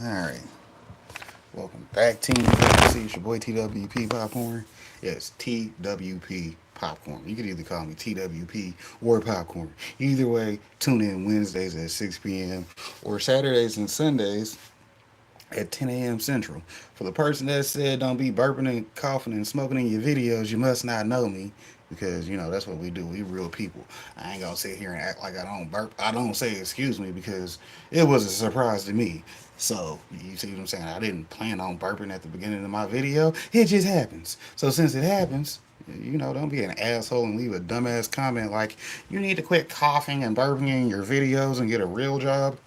Alright. Welcome back, Team WC. It's your boy TWP Popcorn. Yes, TWP Popcorn. You could either call me TWP or Popcorn. Either way, tune in Wednesdays at 6 p.m. or Saturdays and Sundays at 10 a.m. Central. For the person that said don't be burping and coughing and smoking in your videos, you must not know me because that's what we do. We real people. I ain't gonna sit here and act like I don't burp. I don't say excuse me because it was a surprise to me. So you see what I'm saying? I didn't plan on burping at the beginning of my video. It just happens. So since it happens, don't be an asshole and leave a dumbass comment like you need to quit coughing and burping in your videos and get a real job.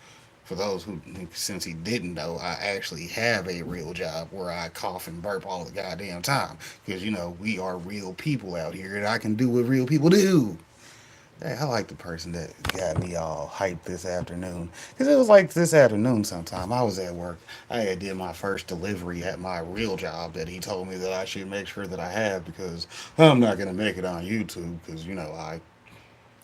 For those who, since he didn't know, I actually have a real job where I cough and burp all the goddamn time. Because, we are real people out here and I can do what real people do. Hey, I like the person that got me all hyped this afternoon. Because it was like this afternoon sometime. I was at work. I had did my first delivery at my real job that he told me that I should make sure that I have because I'm not going to make it on YouTube because,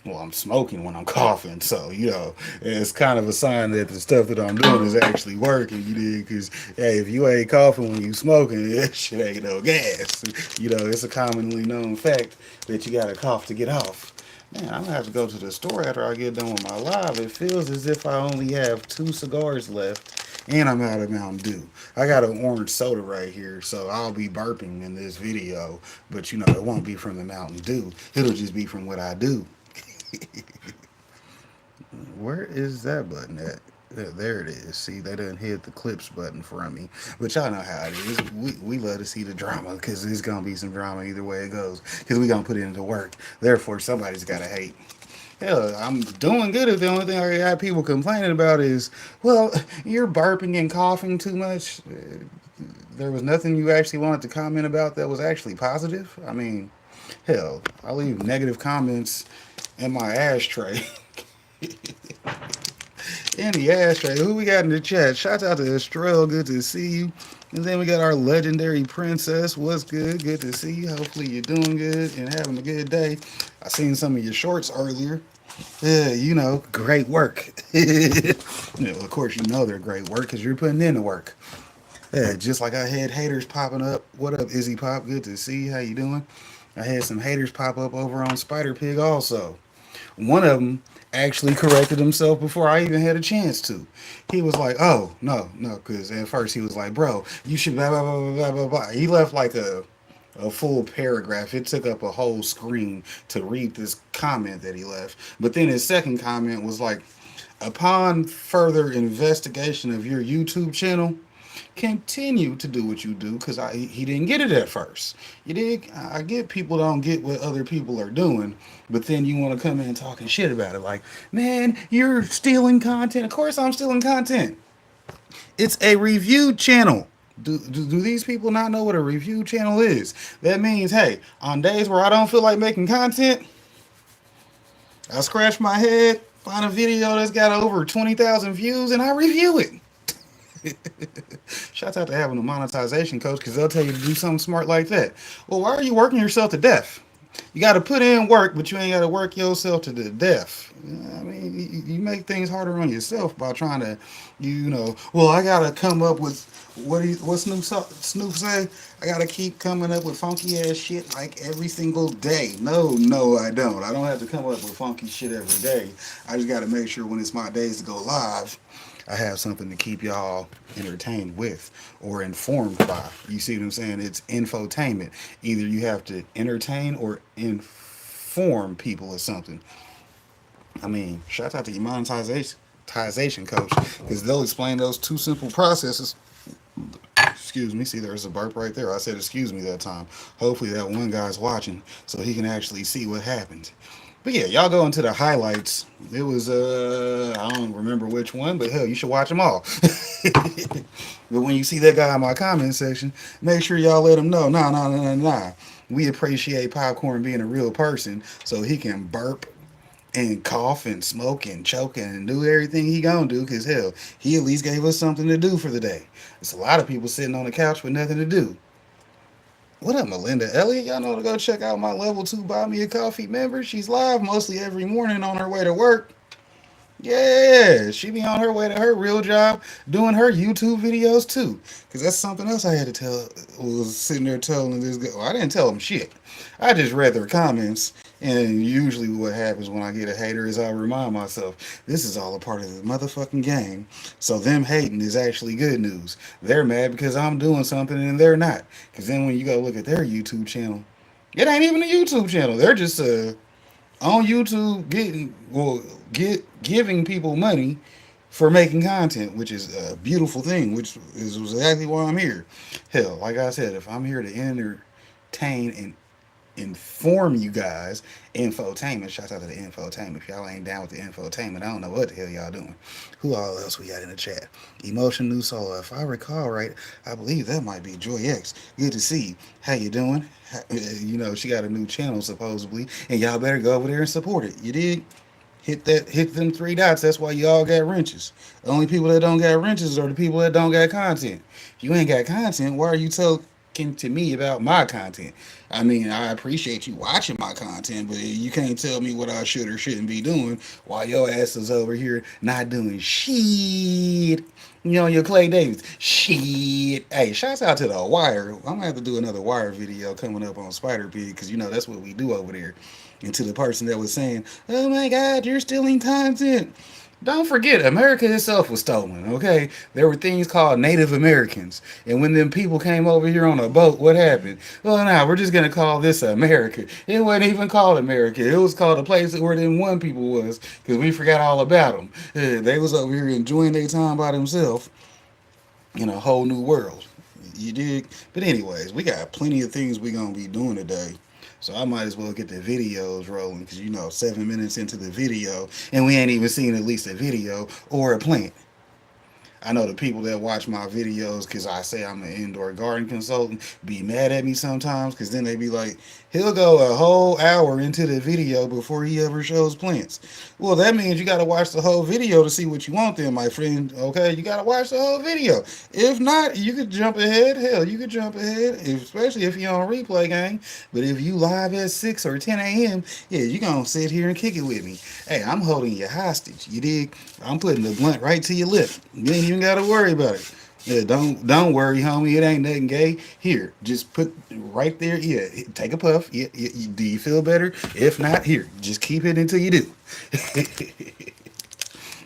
I'm smoking when I'm coughing, so it's kind of a sign that the stuff that I'm doing is actually working. You dig? Because hey, if you ain't coughing when you smoking, that shit ain't no gas. It's a commonly known fact that you gotta cough to get off. Man, I'm gonna have to go to the store after I get done with my live. It feels as if I only have 2 cigars left, and I'm out of Mountain Dew. I got an orange soda right here, so I'll be burping in this video, but it won't be from the Mountain Dew. It'll just be from what I do. Where is that button at? There it is. See, they done hit the clips button from me. But y'all know how it is. We love to see the drama because there's going to be some drama either way it goes because we going to put it into work. Therefore, somebody's got to hate. Hell, I'm doing good if the only thing I got people complaining about is, well, you're burping and coughing too much. There was nothing you actually wanted to comment about that was actually positive. I mean, hell, I leave negative comments in my ashtray. In the ashtray. Who we got in the chat? Shout out to Estrella. Good to see you. And then we got our legendary princess. What's good? Good to see you. Hopefully you're doing good and having a good day. I seen some of your shorts earlier. Yeah, great work. Of course, they're great work because you're putting in the work. Yeah, just like I had haters popping up. What up, Izzy Pop? Good to see you. How you doing? I had some haters pop up over on Spider Pig also. One of them actually corrected himself before I even had a chance to. He was like, "Oh no," because at first he was like, "Bro, you should blah blah blah blah blah blah." He left like a full paragraph. It took up a whole screen to read this comment that he left. But then his second comment was like, "Upon further investigation of your YouTube channel, continue to do what you do because he didn't get it at first. You dig? I get people don't get what other people are doing, but then you want to come in talking shit about it. Like, man, you're stealing content. Of course, I'm stealing content. It's a review channel. Do these people not know what a review channel is? That means, hey, on days where I don't feel like making content, I scratch my head, find a video that's got over 20,000 views, and I review it. Shouts out to having a monetization coach because they'll tell you to do something smart like that. Well, why are you working yourself to death? You got to put in work, but you ain't got to work yourself to the death. I mean, you make things harder on yourself by trying to, well, I got to come up with, what Snoop say? I got to keep coming up with funky ass shit like every single day. No, I don't. I don't have to come up with funky shit every day. I just got to make sure when it's my days to go live, I have something to keep y'all entertained with or informed by. You see what I'm saying? It's infotainment. Either you have to entertain or inform people of something. I mean, shout out to your monetization coach because they'll explain those two simple processes. Excuse me. See, there's a burp right there. I said excuse me that time. Hopefully that one guy's watching so he can actually see what happened. But yeah, y'all go into the highlights. It was I don't remember which one, but hell, you should watch them all. But when you see that guy in my comment section, make sure y'all let him know. Nah. We appreciate Popcorn being a real person, so he can burp and cough and smoke and choke and do everything he gonna do. Cause hell, he at least gave us something to do for the day. There's a lot of people sitting on the couch with nothing to do. What up, Melinda Elliott? Y'all know to go check out my level 2 Buy Me a Coffee member. She's live mostly every morning on her way to work. Yeah, she be on her way to her real job doing her YouTube videos too. Cause that's something else I had to tell. Was sitting there telling this girl. Well, I didn't tell him shit. I just read their comments, and usually what happens when I get a hater is I remind myself this is all a part of the motherfucking game. So them hating is actually good news. They're mad because I'm doing something and they're not. Cause then when you go look at their YouTube channel, it ain't even a YouTube channel. They're just on YouTube getting get giving people money for making content, which is a beautiful thing, which is exactly why I'm here. Hell, like I said, if I'm here to entertain and inform you guys, infotainment. Shout out to the infotainment. If y'all ain't down with the infotainment, I don't know what the hell y'all doing. Who all else we got in the chat? Emotion New Soul. If I recall right, I believe that might be Joy X. Good to see you. How you doing? You know, she got a new channel supposedly, and y'all better go over there and support it. You dig? Hit them three dots. That's why y'all got wrenches. The only people that don't got wrenches are the people that don't got content. If you ain't got content, why are you talking to me about my content? I mean, I appreciate you watching my content, but you can't tell me what I should or shouldn't be doing while your ass is over here not doing shit. You know, your Clay Davis. Shit. Hey, shouts out to the Wire. I'm gonna have to do another Wire video coming up on Spider Pig because you know that's what we do over there. And to the person that was saying, "Oh my God, you're stealing content." Don't forget, America itself was stolen, okay? There were things called Native Americans. And when them people came over here on a boat, what happened? Well, now we're just going to call this America. It wasn't even called America. It was called a place where them one people was because we forgot all about them. They was over here enjoying their time by themselves in a whole new world. You dig? But anyways, we got plenty of things we going to be doing today. So I might as well get the videos rolling because you know 7 minutes into the video and we ain't even seen at least a video or a plant. I know the people that watch my videos because I say I'm an indoor garden consultant be mad at me sometimes because then they be like, he'll go a whole hour into the video before he ever shows plants. Well, that means you got to watch the whole video to see what you want then, my friend. Okay, you got to watch the whole video. If not, you could jump ahead. Hell, you could jump ahead, especially if you're on replay, gang. But if you live at 6 or 10 a.m., yeah, you going to sit here and kick it with me. Hey, I'm holding you hostage. You dig? I'm putting the blunt right to your lip. You ain't even gotta worry about it. Yeah, don't worry, homie. It ain't nothing gay. Here, just put right there. Yeah, take a puff. Yeah, do you feel better? If not, here, just keep it until you do.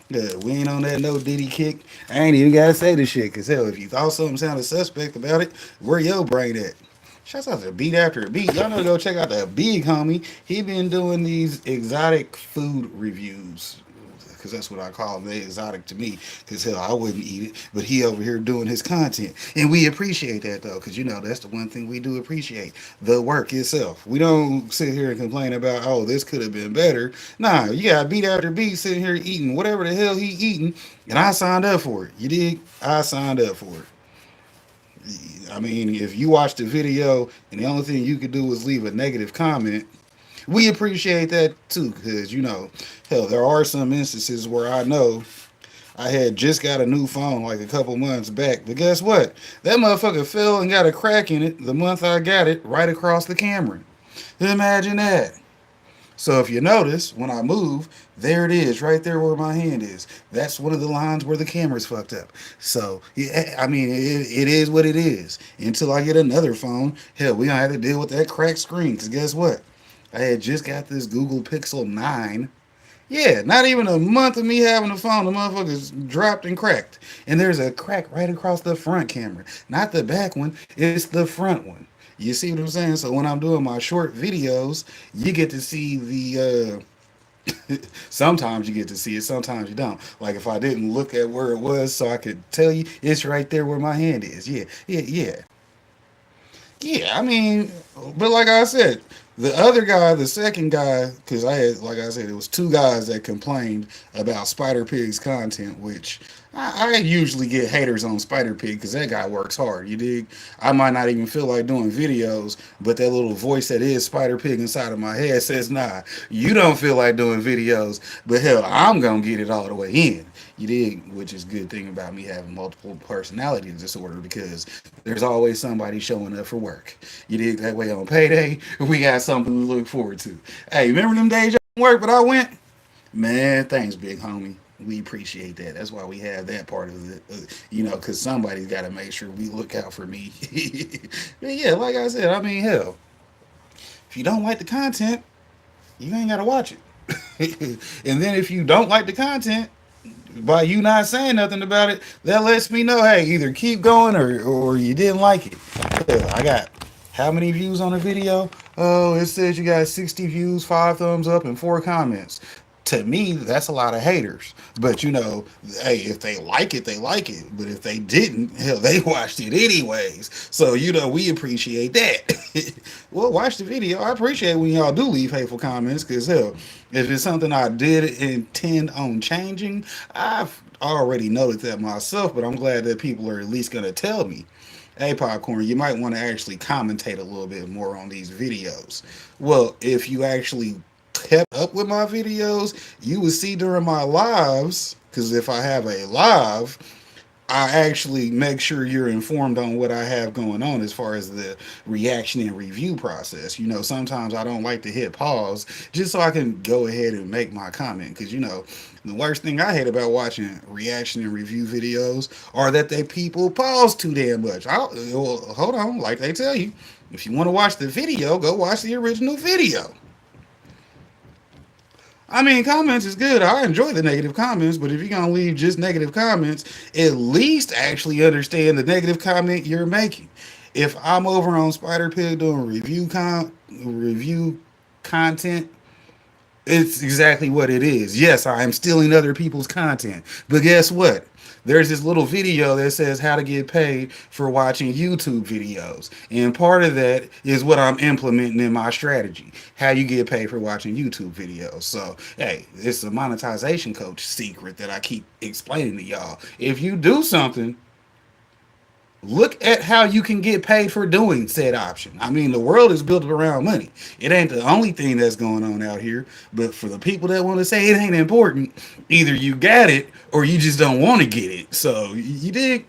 Yeah, we ain't on that no Diddy kick. I ain't even gotta say the shit, cause hell, if you thought something sounded suspect about it, where your brain at? Shouts out to Beat After Beat. Y'all know to go check out the big homie. He been doing these exotic food reviews. Because that's what I call them. They exotic to me. Because hell, I wouldn't eat it. But he over here doing his content. And we appreciate that though. Because you know, that's the one thing we do appreciate. The work itself. We don't sit here and complain about, oh, this could have been better. Nah, you got Beat After Beat sitting here eating whatever the hell he eating. And I signed up for it. You dig? I signed up for it. I mean, if you watch the video and the only thing you could do is leave a negative comment, we appreciate that too, because you know, hell, there are some instances where I know I had just got a new phone like a couple months back, but guess what? That motherfucker fell and got a crack in it the month I got it right across the camera. Imagine that. So if you notice, when I move, there it is, right there where my hand is. That's one of the lines where the camera's fucked up. So, yeah, I mean, it is what it is. Until I get another phone, hell, we don't have to deal with that cracked screen. Because guess what? I had just got this Google Pixel 9. Yeah, not even a month of me having the phone, the motherfucker's dropped and cracked. And there's a crack right across the front camera. Not the back one, it's the front one. You see what I'm saying? So when I'm doing my short videos, you get to see sometimes you get to see it, sometimes you don't. Like if I didn't look at where it was so I could tell you, it's right there where my hand is. Yeah, yeah, yeah. Yeah, I mean, but like I said, the other guy, the second guy, because I had, like I said, it was two guys that complained about Spider Pig's content, which I usually get haters on Spider Pig because that guy works hard. You dig? I might not even feel like doing videos, but that little voice that is Spider Pig inside of my head says, nah, you don't feel like doing videos, but hell, I'm going to get it all the way in. You dig? Which is a good thing about me having multiple personality disorder because there's always somebody showing up for work. You dig? That way on payday, we got something to look forward to. Hey, remember them days you didn't work, but I went? Man, thanks, big homie. We appreciate that. That's why we have that part of it, because somebody's got to make sure we look out for me. But yeah, like I said, I mean, hell, if you don't like the content, you ain't got to watch it. And then if you don't like the content, by you not saying nothing about it, that lets me know, hey, either keep going or you didn't like it. Yeah, I got how many views on a video? Oh, it says you got 60 views, 5 thumbs up, and 4 comments. To me, that's a lot of haters. But hey, if they like it, they like it. But if they didn't, hell, they watched it anyways. So we appreciate that. Well, watch the video. I appreciate when y'all do leave hateful comments, because hell, if it's something I did intend on changing, I've already noted that myself. But I'm glad that people are at least gonna tell me, hey, Popcorn, you might want to actually commentate a little bit more on these videos. Well, if you actually kept up with my videos, you would see during my lives, because if I have a live, I actually make sure you're informed on what I have going on as far as the reaction and review process. Sometimes I don't like to hit pause just so I can go ahead and make my comment. Because, the worst thing I hate about watching reaction and review videos are that they people pause too damn much. Well, hold on, like they tell you, if you want to watch the video, go watch the original video. I mean, comments is good. I enjoy the negative comments, but if you're gonna leave just negative comments, at least actually understand the negative comment you're making. If I'm over on Spider Pig doing review content, it's exactly what it is. Yes, I am stealing other people's content. But guess what? There's this little video that says how to get paid for watching YouTube videos. And part of that is what I'm implementing in my strategy. How you get paid for watching YouTube videos. So, hey, it's a monetization coach secret that I keep explaining to y'all. If you do something, look at how you can get paid for doing said option. I mean, the world is built around money. It ain't the only thing that's going on out here. But for the people that want to say it ain't important, either you got it or you just don't want to get it. So you dig?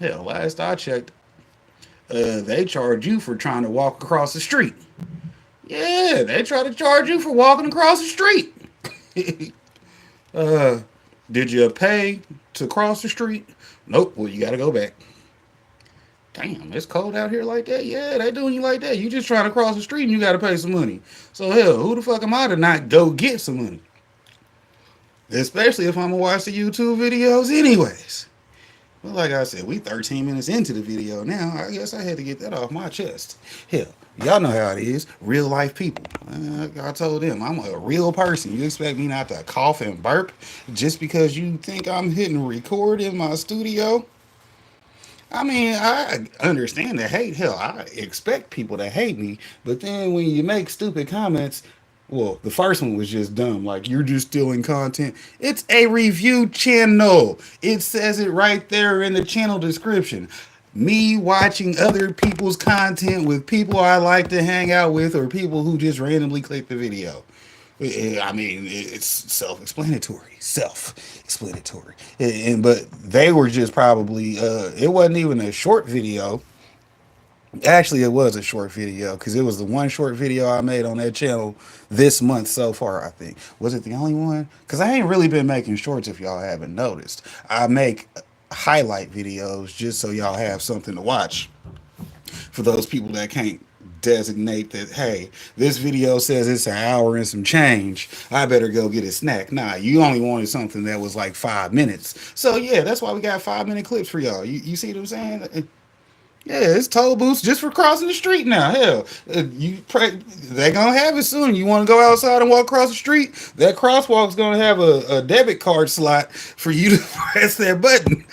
Hell, last I checked, they charge you for trying to walk across the street. Yeah, they try to charge you for walking across the street. uh, did you pay to cross the street? Nope. Well, you got to go back. Damn, it's cold out here like that. Yeah, they doing you like that. You just trying to cross the street and you got to pay some money. So hell, who the fuck am I to not go get some money? Especially if I'm gonna watch the YouTube videos anyways. Well, like I said, we 13 minutes into the video now. I guess I had to get that off my chest. Hell, y'all know how it is. Real life people. I told them I'm a real person. You expect me not to cough and burp just because you think I'm hitting record in my studio? I mean, I understand the hate. Hell, I expect people to hate me. But then when you make stupid comments, well, the first one was just dumb. Like, you're just stealing content. It's a review channel. It says it right there in the channel description. Me watching other people's content with people I like to hang out with or people who just randomly click the video. I mean, it's self-explanatory. Self-explanatory. But they were just probably. It wasn't even a short video. Actually, it was a short video because it was the one short video I made on that channel this month so far. I think was it the only one? Because I ain't really been making shorts. If y'all haven't noticed, I make highlight videos just so y'all have something to watch for those people that can't designate that, hey, this video says it's an hour and some change, I better go get a snack. Nah, you only wanted something that was like 5 minutes. So yeah, that's why we got 5 minute clips for y'all. You see what I'm saying? Yeah, it's toll booths just for crossing the street now. Hell, they gonna have it soon. You want to go outside and walk across the street? That crosswalk's gonna have a debit card slot for you to press that button.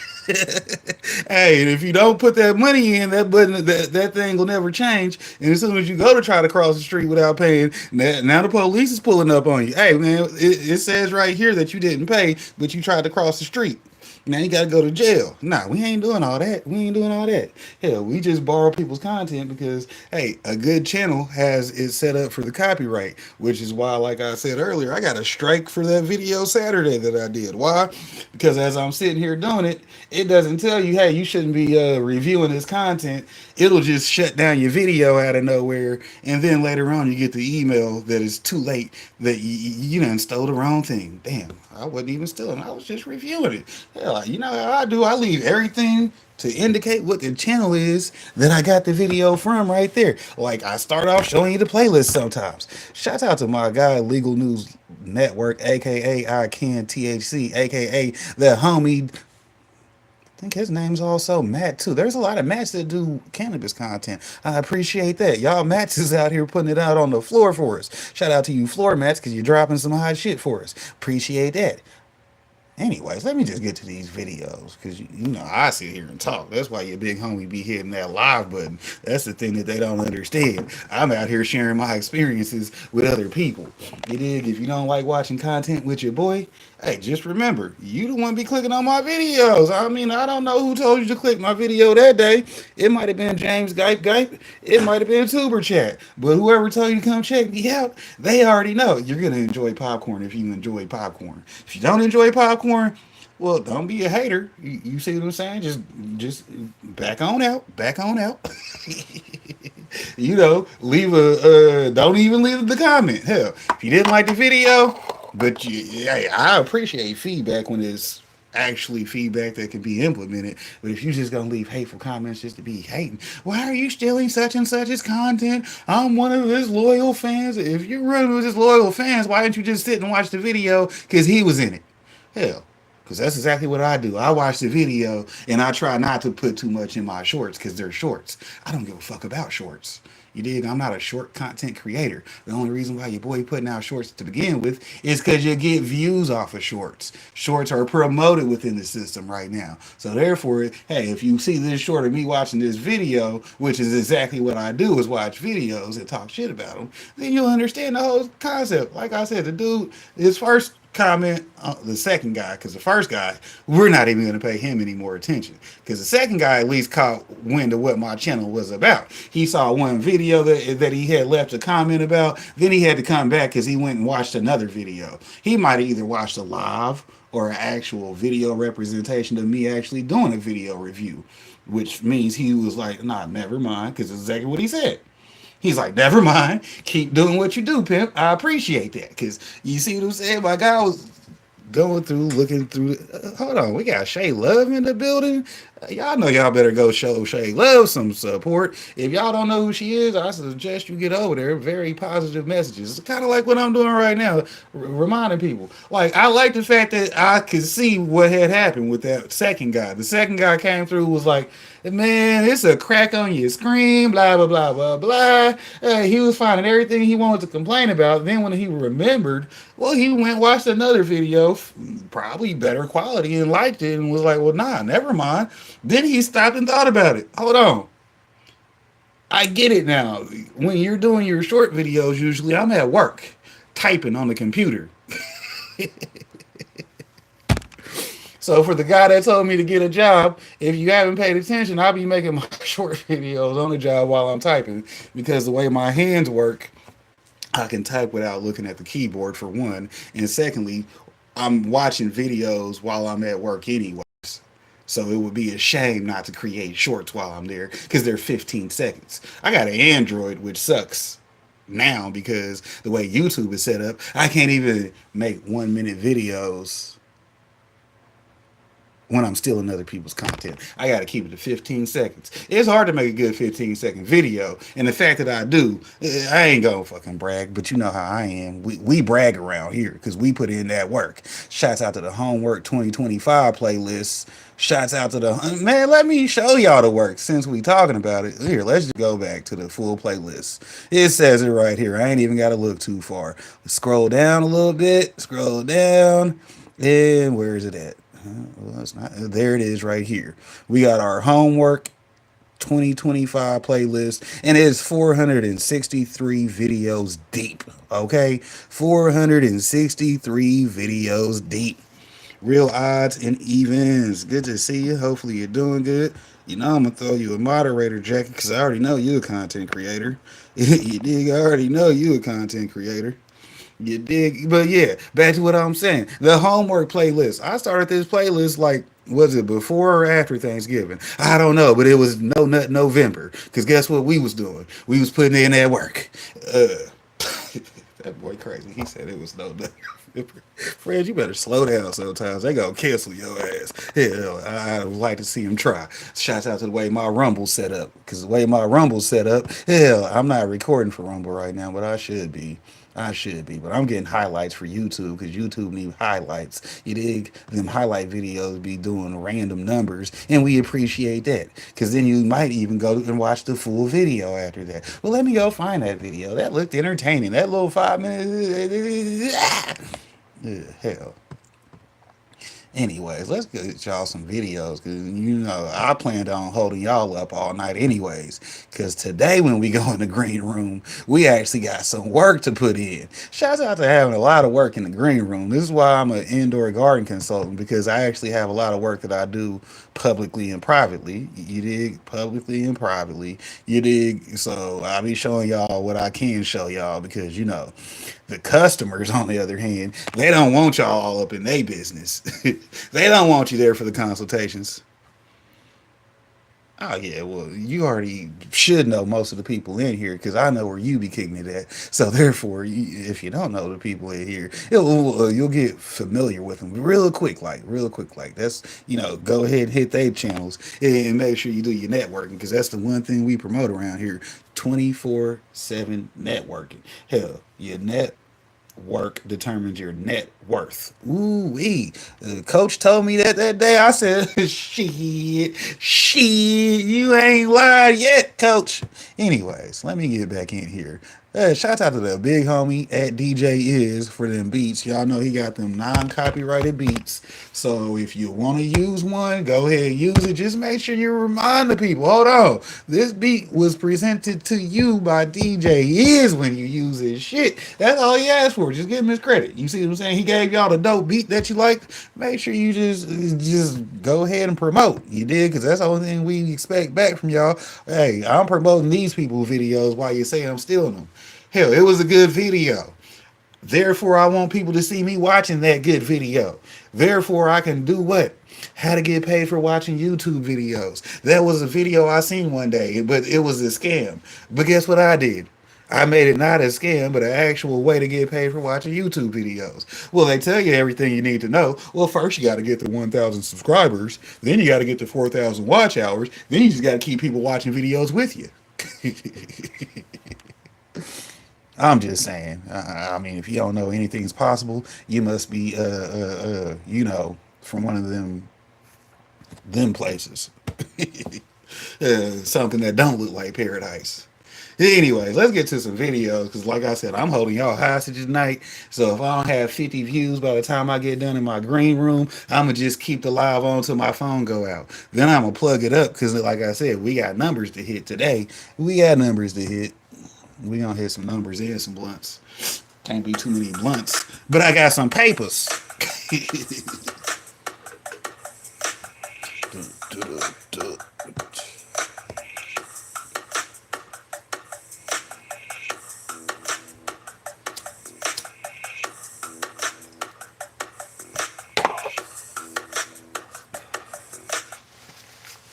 Hey, and if you don't put that money in, that button, that thing will never change. And as soon as you go to try to cross the street without paying, now the police is pulling up on you. Hey, man, it says right here that you didn't pay, but you tried to cross the street. Now you gotta go to jail. Nah, we ain't doing all that. We ain't doing all that. Hell, we just borrow people's content because hey, a good channel has it set up for the copyright, which is why, like I said earlier, I got a strike for that video Saturday that I did. Why? Because as I'm sitting here doing it, it doesn't tell you, hey, you shouldn't be reviewing this content. It'll just shut down your video out of nowhere, and then later on you get the email that it's too late that you done stole the wrong thing. Damn, I wasn't even stealing. I was just reviewing it. Hell, you know how I do. I leave everything to indicate what the channel is that I got the video from right there. Like I start off showing you the playlist sometimes. Shout out to my guy Legal News Network, aka I Can THC, aka the homie. I think his name's also Matt too. There's a lot of Matts that do cannabis content. I appreciate that. Y'all Matts is out here putting it out on the floor for us. Shout out to you floor Matts because you're dropping some hot shit for us. Appreciate that. Anyways, let me just get to these videos because you know I sit here and talk. That's why your big homie be hitting that live button. That's the thing that they don't understand. I'm out here sharing my experiences with other people. You dig? If you don't like watching content with your boy, hey, just remember you the one be clicking on my videos. I mean, I don't know who told you to click my video that day. It might have been James Gipe Gipe. It might have been Tuber Chat. But whoever told you to come check me out, they already know you're gonna enjoy popcorn if you enjoy popcorn. If you don't enjoy popcorn, well, don't be a hater. You see what I'm saying? Just back on out, back on out. You know, leave a don't even leave the comment. Hell, if you didn't like the video, but hey, I appreciate feedback when it's actually feedback that can be implemented. But if you're just gonna leave hateful comments just to be hating, why are you stealing such and such as content? I'm one of his loyal fans. If you're running with his loyal fans, why didn't you just sit and watch the video because he was in it? Hell, because that's exactly what I do. I watch the video and I try not to put too much in my shorts because they're shorts. I don't give a fuck about shorts. You dig? I'm not a short content creator. The only reason why your boy putting out shorts to begin with is because you get views off of shorts. Shorts are promoted within the system right now. So therefore, hey, if you see this short of me watching this video, which is exactly what I do is watch videos and talk shit about them, then you'll understand the whole concept. Like I said, the dude, his first comment the second guy because the first guy we're not even going to pay him any more attention because the second guy at least caught wind of what my channel was about. He saw one video that he had left a comment about, then he had to come back because he went and watched another video. He might have either watched a live or an actual video representation of me actually doing a video review, which means he was like, nah, never mind, because it's exactly what he said. He's like, never mind. Keep doing what you do, pimp. I appreciate that. Because you see what I'm saying? My guy was going through, looking through. Hold on. We got Shay Love in the building. Y'all know y'all better go show Shay Love some support. If y'all don't know who she is, I suggest you get over there. Very positive messages. It's kind of like what I'm doing right now, reminding people. Like, I like the fact that I could see what had happened with that second guy. The second guy came through, was like, man, it's a crack on your screen, blah, blah, blah, blah, blah. He was finding everything he wanted to complain about. Then when he remembered, well, he went and watched another video, probably better quality, and liked it and was like, well, nah, never mind. Then he stopped and thought about it. Hold on. I get it now. When you're doing your short videos, usually I'm at work typing on the computer. So for the guy that told me to get a job, if you haven't paid attention, I'll be making my short videos on the job while I'm typing because the way my hands work, I can type without looking at the keyboard for one, and secondly, I'm watching videos while I'm at work anyways. So it would be a shame not to create shorts while I'm there because they're 15 seconds. I got an Android, which sucks now because the way YouTube is set up, I can't even make 1 minute videos when I'm stealing other people's content. I got to keep it to 15 seconds. It's hard to make a good 15-second video. And the fact that I do, I ain't going to fucking brag, but you know how I am. We brag around here because we put in that work. Shouts out to the Homework 2025 playlist. Shouts out to the, man, let me show y'all the work since we talking about it. Here, let's just go back to the full playlist. It says it right here. I ain't even got to look too far. Scroll down a little bit. Scroll down. And where is it at? Well, it's not. There it is right here. We got our Homework 2025 playlist, and it's 463 videos deep. Okay, 463 videos deep. Real odds and evens. Good to see you. Hopefully you're doing good. You know I'm gonna throw you a moderator jacket because I already know you a content creator. You dig? I already know you a content creator. You dig? But yeah, back to what I'm saying. The homework playlist. I started this playlist like, was it before or after Thanksgiving? I don't know, but it was No Nut November. Cause guess what we was doing? We was putting in that work. Uh, that boy crazy. He said it was No Nut November. Fred, you better slow down sometimes. They gonna cancel your ass. Hell, I would like to see him try. Shouts out to the way my Rumble set up. Cause the way my Rumble set up, hell, I'm not recording for Rumble right now, but I should be. I should be, but I'm getting highlights for YouTube because YouTube need highlights. You dig? Them highlight videos be doing random numbers, and we appreciate that because then you might even go and watch the full video after that. Well, let me go find that video. That looked entertaining. That little 5 minutes. Hell. Anyways, let's get y'all some videos because you know I planned on holding y'all up all night anyways. Because today when we go in the green room, we actually got some work to put in. Shouts out to having a lot of work in the green room. This is why I'm an indoor garden consultant because I actually have a lot of work that I do publicly and privately. You dig? Publicly and privately. You dig? So I'll be showing y'all what I can show y'all because you know the customers, on the other hand, they don't want y'all all up in their business. They don't want you there for the consultations. Oh yeah, well you already should know most of the people in here because I know where you be kicking it at. So therefore, if you don't know the people in here, you'll get familiar with them real quick, real quick. Like that's go ahead and hit their channels and make sure you do your networking because that's the one thing we promote around here: 24/7 networking. Hell, your net work determines your net worth. Ooh wee. Coach told me that day. I said, shit, you ain't lied yet, coach. Anyways, let me get back in here. Shout out to the big homie at DJ Is for them beats. Y'all know he got them non-copyrighted beats. So if you want to use one, go ahead and use it. Just make sure you remind the people. Hold on. This beat was presented to you by DJ Is when you use his shit. That's all he asked for. Just give him his credit. You see what I'm saying? He gave y'all the dope beat that you like. Make sure you just go ahead and promote. You did, because that's the only thing we expect back from y'all. Hey, I'm promoting these people's videos while you say I'm stealing them. Hell, it was a good video. Therefore, I want people to see me watching that good video. Therefore, I can do what? How to get paid for watching YouTube videos. That was a video I seen one day, but it was a scam. But guess what I did? I made it not a scam, but an actual way to get paid for watching YouTube videos. Well, they tell you everything you need to know. Well, first you got to get to 1,000 subscribers. Then you got to get to 4,000 watch hours. Then you just got to keep people watching videos with you. I'm just saying. I mean, if you don't know anything's possible, you must be, from one of them places. Something that don't look like paradise. Anyways, let's get to some videos because, like I said, I'm holding y'all hostage tonight. So if I don't have 50 views by the time I get done in my green room, I'm gonna just keep the live on till my phone go out. Then I'm gonna plug it up because, like I said, we got numbers to hit today. We got numbers to hit. We gonna hit some numbers and some blunts. Can't be too many blunts, but I got some papers.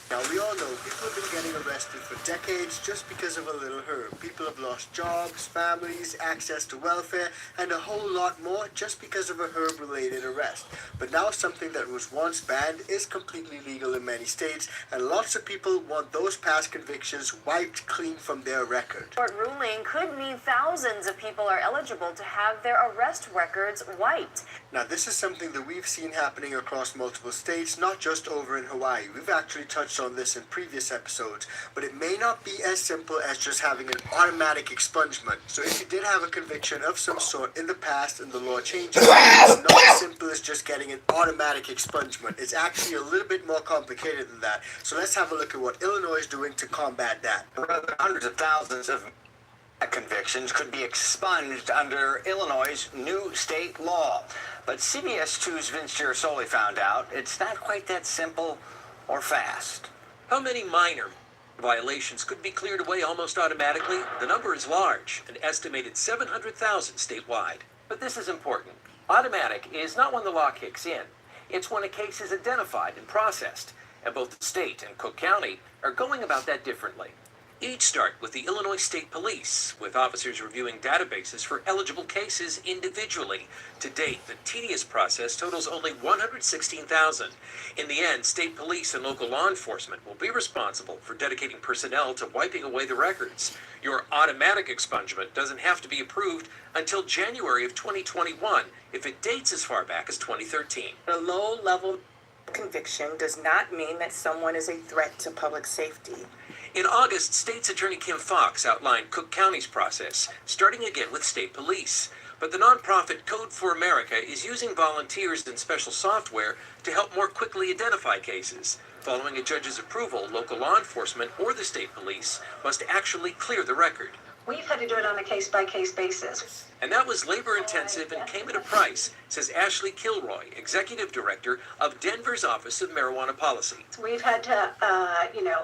Now, we all know people have been getting arrested for decades just because of a little herb. People have lost jobs, families, access to welfare, and a whole lot more just because of a herb-related arrest. But now something that was once banned is completely legal in many states, and lots of people want those past convictions wiped clean from their record. Court ruling could mean thousands of people are eligible to have their arrest records wiped. Now, this is something that we've seen happening across multiple states, not just over in Hawaii. We've actually touched on this in previous episodes, but it may not be as simple as just having an automatic expungement. So if you did have a conviction of some sort in the past and the law changes, it's not as simple as just getting an automatic expungement. It's actually a little bit more complicated than that. So let's have a look at what Illinois is doing to combat that. Rather, hundreds of thousands of convictions could be expunged under Illinois' new state law. But CBS 2's Vince Girasoli found out it's not quite that simple or fast. How many minor violations could be cleared away almost automatically? The number is large, an estimated 700,000 statewide. But this is important. Automatic is not when the law kicks in. It's when a case is identified and processed, and both the state and Cook County are going about that differently. Each start with the Illinois State Police, with officers reviewing databases for eligible cases individually. To date, the tedious process totals only 116,000. In the end, state police and local law enforcement will be responsible for dedicating personnel to wiping away the records. Your automatic expungement doesn't have to be approved until January of 2021 if it dates as far back as 2013. A low-level conviction does not mean that someone is a threat to public safety. In August, State's Attorney Kim Foxx outlined Cook County's process, starting again with state police. But the nonprofit Code for America is using volunteers and special software to help more quickly identify cases. Following a judge's approval, local law enforcement or the state police must actually clear the record. We've had to do it on a case-by-case basis. And that was labor-intensive and came at a price, says Ashley Kilroy, Executive Director of Denver's Office of Marijuana Policy. We've had to,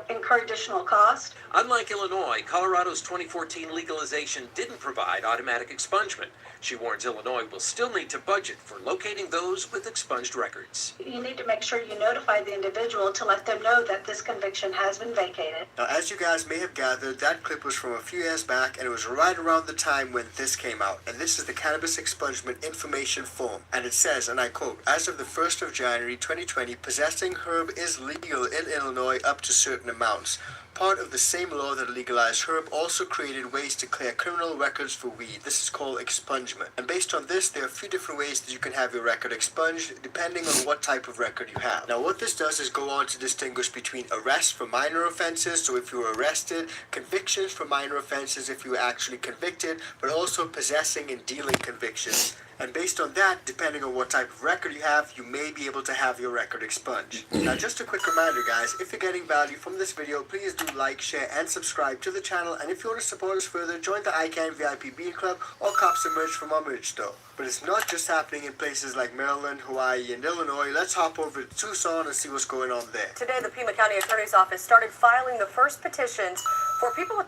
incur additional cost. Unlike Illinois, Colorado's 2014 legalization didn't provide automatic expungement. She warns Illinois will still need to budget for locating those with expunged records. You need to make sure you notify the individual to let them know that this conviction has been vacated. Now, as you guys may have gathered, that clip was from a few years back, and it was right around the time when this came out. And this is the Cannabis Expungement Information Form. And it says, and I quote, "As of the 1st of January 2020, possessing herb is legal in Illinois up to certain amounts. Part of the same law that legalized herb also created ways to clear criminal records for weed. This is called expungement. And based on this, there are a few different ways that you can have your record expunged, depending on what type of record you have. Now, what this does is go on to distinguish between arrests for minor offenses, so if you were arrested, convictions for minor offenses if you were actually convicted, but also possessing and dealing convictions. And based on that, depending on what type of record you have, you may be able to have your record expunged. Now, just a quick reminder, guys, if you're getting value from this video, please do like, share, and subscribe to the channel. And if you want to support us further, join the ICANN VIP Bean Club or cop some merch from our merch store. But it's not just happening in places like Maryland, Hawaii, and Illinois. Let's hop over to Tucson and see what's going on there. Today, the Pima County Attorney's Office started filing the first petitions for people with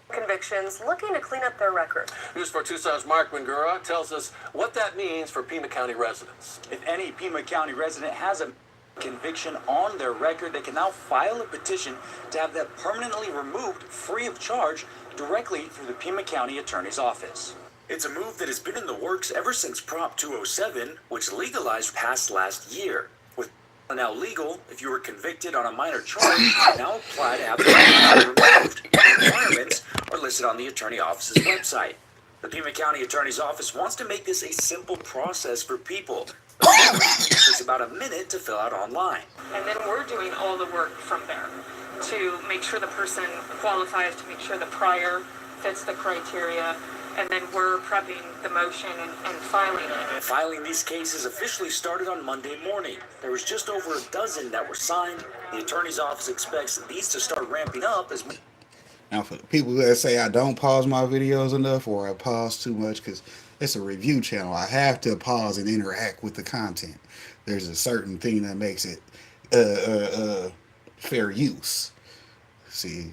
convictions looking to clean up their record. News for Tucson's Mark Wingura tells us what that means for Pima County residents. If any Pima County resident has a conviction on their record, they can now file a petition to have that permanently removed free of charge directly through the Pima County Attorney's Office. It's a move that has been in the works ever since Prop 207, which legalized passed last year. With now legal, if you were convicted on a minor charge, you can now apply to have it removed. Requirements are listed on the Attorney Office's website. The Pima County Attorney's Office wants to make this a simple process for people. It takes about a minute to fill out online. And then we're doing all the work from there to make sure the person qualifies, to make sure the prior fits the criteria, and then we're prepping the motion and filing it. Filing these cases officially started on Monday morning. There was just over a dozen that were signed. The Attorney's Office expects these to start ramping up as... Now, for people that say I don't pause my videos enough or I pause too much because it's a review channel, I have to pause and interact with the content. There's a certain thing that makes it fair use. See,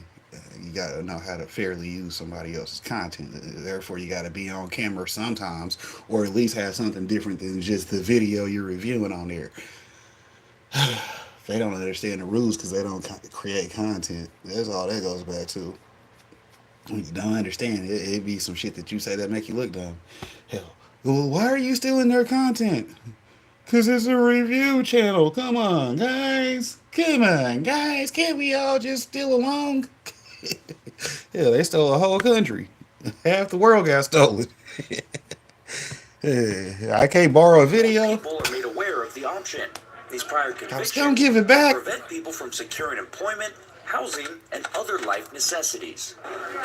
you got to know how to fairly use somebody else's content. Therefore, you got to be on camera sometimes, or at least have something different than just the video you're reviewing on there. They don't understand the rules because they don't create content. That's all that goes back to. When you don't understand it, it'd be some shit that you say that make you look dumb. Hell, well, why are you stealing their content? Because it's a review channel. Come on, guys. Come on, guys. Can't we all just steal along? Yeah, they stole a whole country. Half the world got stolen. I can't borrow a video. People are made aware of the option. These prior convictions don't give it back. Prevent people from securing employment, housing, and other life necessities.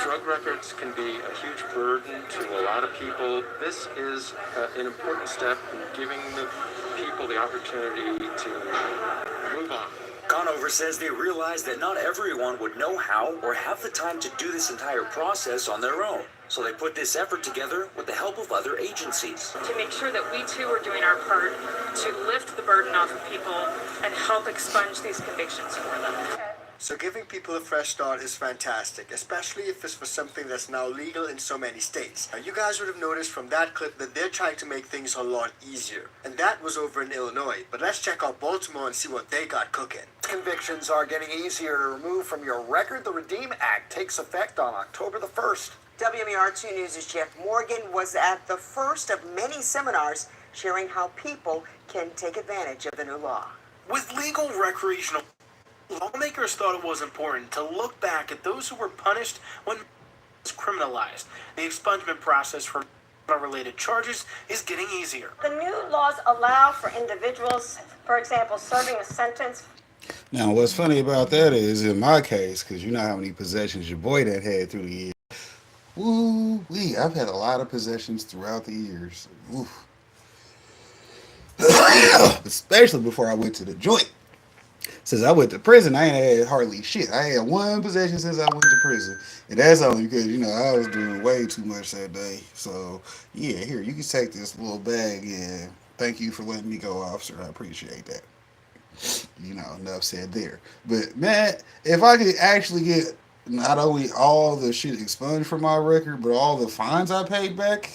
Drug records can be a huge burden to a lot of people. This is an important step in giving the people the opportunity to move on. Conover says they realize that not everyone would know how or have the time to do this entire process on their own. So they put this effort together with the help of other agencies. To make sure that we too are doing our part to lift the burden off of people and help expunge these convictions for them. So giving people a fresh start is fantastic, especially if it's for something that's now legal in so many states. Now, you guys would have noticed from that clip that they're trying to make things a lot easier. And that was over in Illinois. But let's check out Baltimore and see what they got cooking. Convictions are getting easier to remove from your record. The Redeem Act takes effect on October the 1st. WMER2 News' Jeff Morgan was at the first of many seminars sharing how people can take advantage of the new law. With legal recreational, lawmakers thought it was important to look back at those who were punished when it was criminalized. The expungement process for related charges is getting easier. The new laws allow for individuals, for example, serving a sentence. Now, what's funny about that is, in my case, because you know how many possessions your boy that had through the years. Woo-wee, I've had a lot of possessions throughout the years. Oof. Especially before I went to the joint. Since I went to prison, I ain't had hardly shit. I had one possession since I went to prison. And that's only because, you know, I was doing way too much that day. So, yeah, here, you can take this little bag and thank you for letting me go, officer. I appreciate that. You know, enough said there. But, man, if I could actually get not only all the shit expunged from my record, but all the fines I paid back,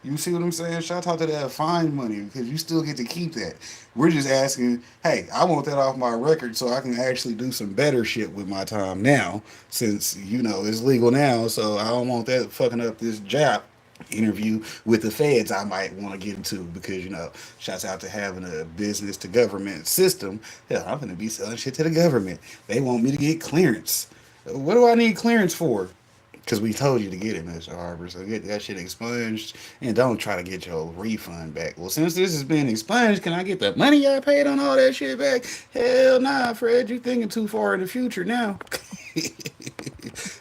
you see what I'm saying? Shout out to that fine money, because you still get to keep that. We're just asking, hey, I want that off my record so I can actually do some better shit with my time now, since, you know, it's legal now, so I don't want that fucking up this job interview with the feds I might want to get into, because, you know, shouts out to having a business to government system. Hell, I'm going to be selling shit to the government. They want me to get clearance. What do I need clearance for? Because we told you to get it, Mr. Harper. So get that shit expunged and don't try to get your refund back. Well, since this has been expunged, can I get the money I paid on all that shit back? Hell nah, Fred. You thinking too far in the future now.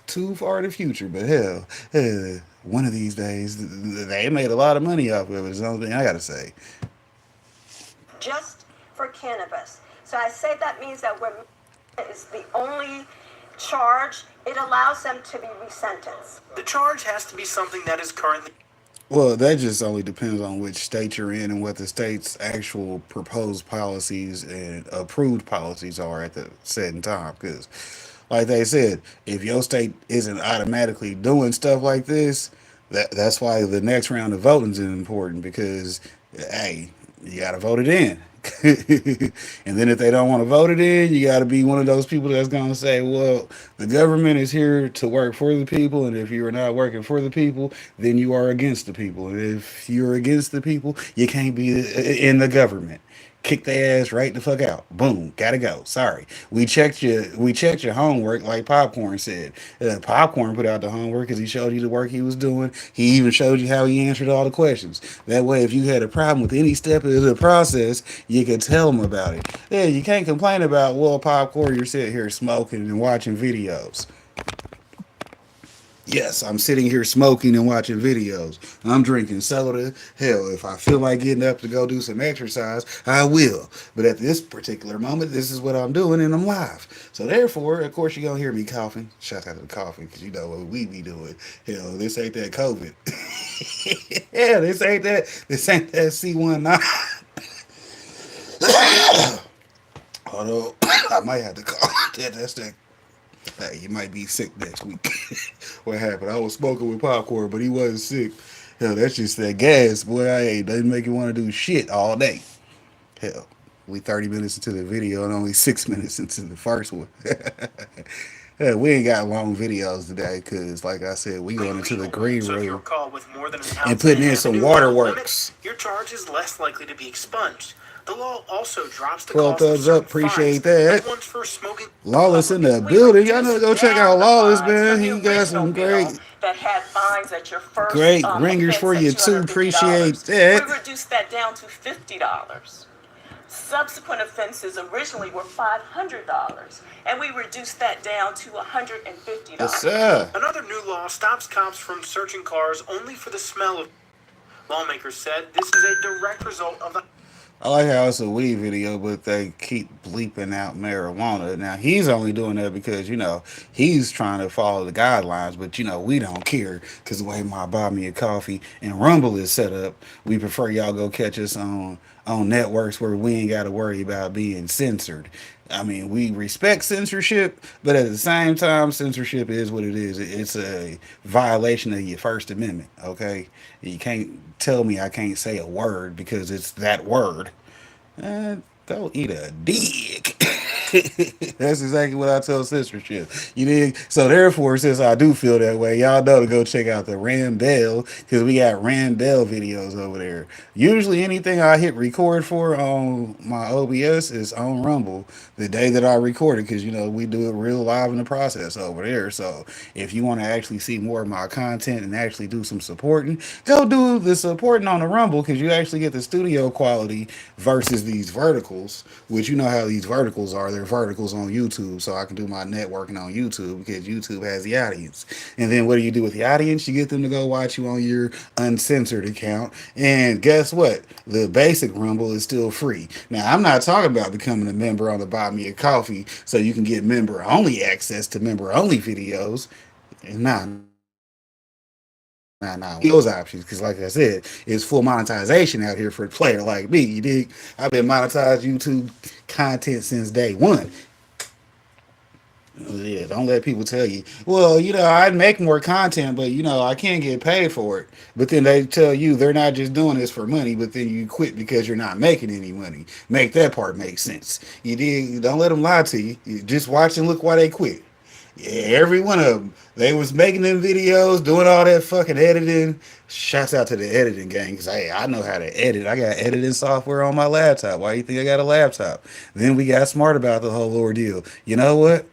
Too far in the future. But hell, one of these days, they made a lot of money off of it. Is the only thing I got to say. Just for cannabis. So I say that means that when is the only charge, it allows them to be resentenced. The charge has to be something that is currently... Well, that just only depends on which state you're in and what the state's actual proposed policies and approved policies are at the set time. Because, like they said, if your state isn't automatically doing stuff like this, that's why the next round of voting is important, because, hey, you got to vote it in. And then if they don't want to vote it in, you got to be one of those people that's going to say, well, the government is here to work for the people, and if you are not working for the people, then you are against the people. And if you're against the people, you can't be in the government. Kick their ass right the fuck out. Boom, gotta go. Sorry, we checked your homework, like Popcorn said. Popcorn put out the homework because he showed you the work he was doing. He even showed you how he answered all the questions. That way, if you had a problem with any step of the process, you could tell him about it. Yeah, you can't complain about, well, Popcorn, you're sitting here smoking and watching videos. Yes, I'm sitting here smoking and watching videos. I'm drinking soda. Hell, if I feel like getting up to go do some exercise, I will. But at this particular moment, this is what I'm doing, and I'm live. So therefore, of course, you're going to hear me coughing. Shout out to the coughing, because you know what we be doing. Hell, this ain't that COVID. Yeah, this ain't that C19. Although, I might have to call that. That's that. Hey, you might be sick next week. What happened? I was smoking with Popcorn, but he wasn't sick. Hell, that's just that gas, boy. Doesn't make you want to do shit all day. Hell, we 30 minutes into the video and only 6 minutes into the first one. Hell, we ain't got long videos today because, like I said, we going into the green room and putting in some waterworks. Your charge is less likely to be expunged. The law also drops the 12 cost thumbs of up, appreciate that. Lawless in the building. Y'all know to go check out Lawless, man. He got some great that had fines at your first ringers for you too. Appreciate that. We reduced that down to $50. Subsequent offenses originally were $500, and we reduced that down to $150. Yes, sir. Another new law stops cops from searching cars only for the smell of. Lawmakers said this is a direct result of the. I like how it's a weed video, but they keep bleeping out marijuana. Now he's only doing that because he's trying to follow the guidelines. But we don't care because the way my Buy Me a Coffee and Rumble is set up, we prefer y'all go catch us on networks where we ain't got to worry about being censored. I mean, we respect censorship, but at the same time, censorship is what it is. It's a violation of your First Amendment. Okay, you can't tell me I can't say a word because it's that word. Go eat a dick. That's exactly what I tell censorship. You dig? So therefore, since I do feel that way, y'all know to go check out the Randell because we got Randell videos over there. Usually, anything I hit record for on my OBS is on Rumble the day that I record it because we do it real live in the process over there. So if you want to actually see more of my content and actually do some supporting, go do the supporting on the Rumble because you actually get the studio quality versus these verticals, which you know how these verticals are. They're verticals on YouTube, so I can do my networking on YouTube because YouTube has the audience. And then what do you do with the audience? You get them to go watch you on your uncensored account. And guess what? The basic Rumble is still free. Now, I'm not talking about becoming a member on the Buy Me a Coffee so you can get member only access to member only videos. Nah, those options because like I said, it's full monetization out here for a player like me. You dig? I've been monetized YouTube content since day one. Yeah, don't let people tell you, well, I'd make more content, but I can't get paid for it. But then they tell you they're not just doing this for money, but then you quit because you're not making any money. Make that part make sense. You dig? Don't let them lie to you. You just watch and look why they quit. Yeah, every one of them. They was making them videos, doing all that fucking editing. Shouts out to the editing gang, because hey, I know how to edit. I got editing software on my laptop. Why do you think I got a laptop? Then we got smart about the whole ordeal. You know what?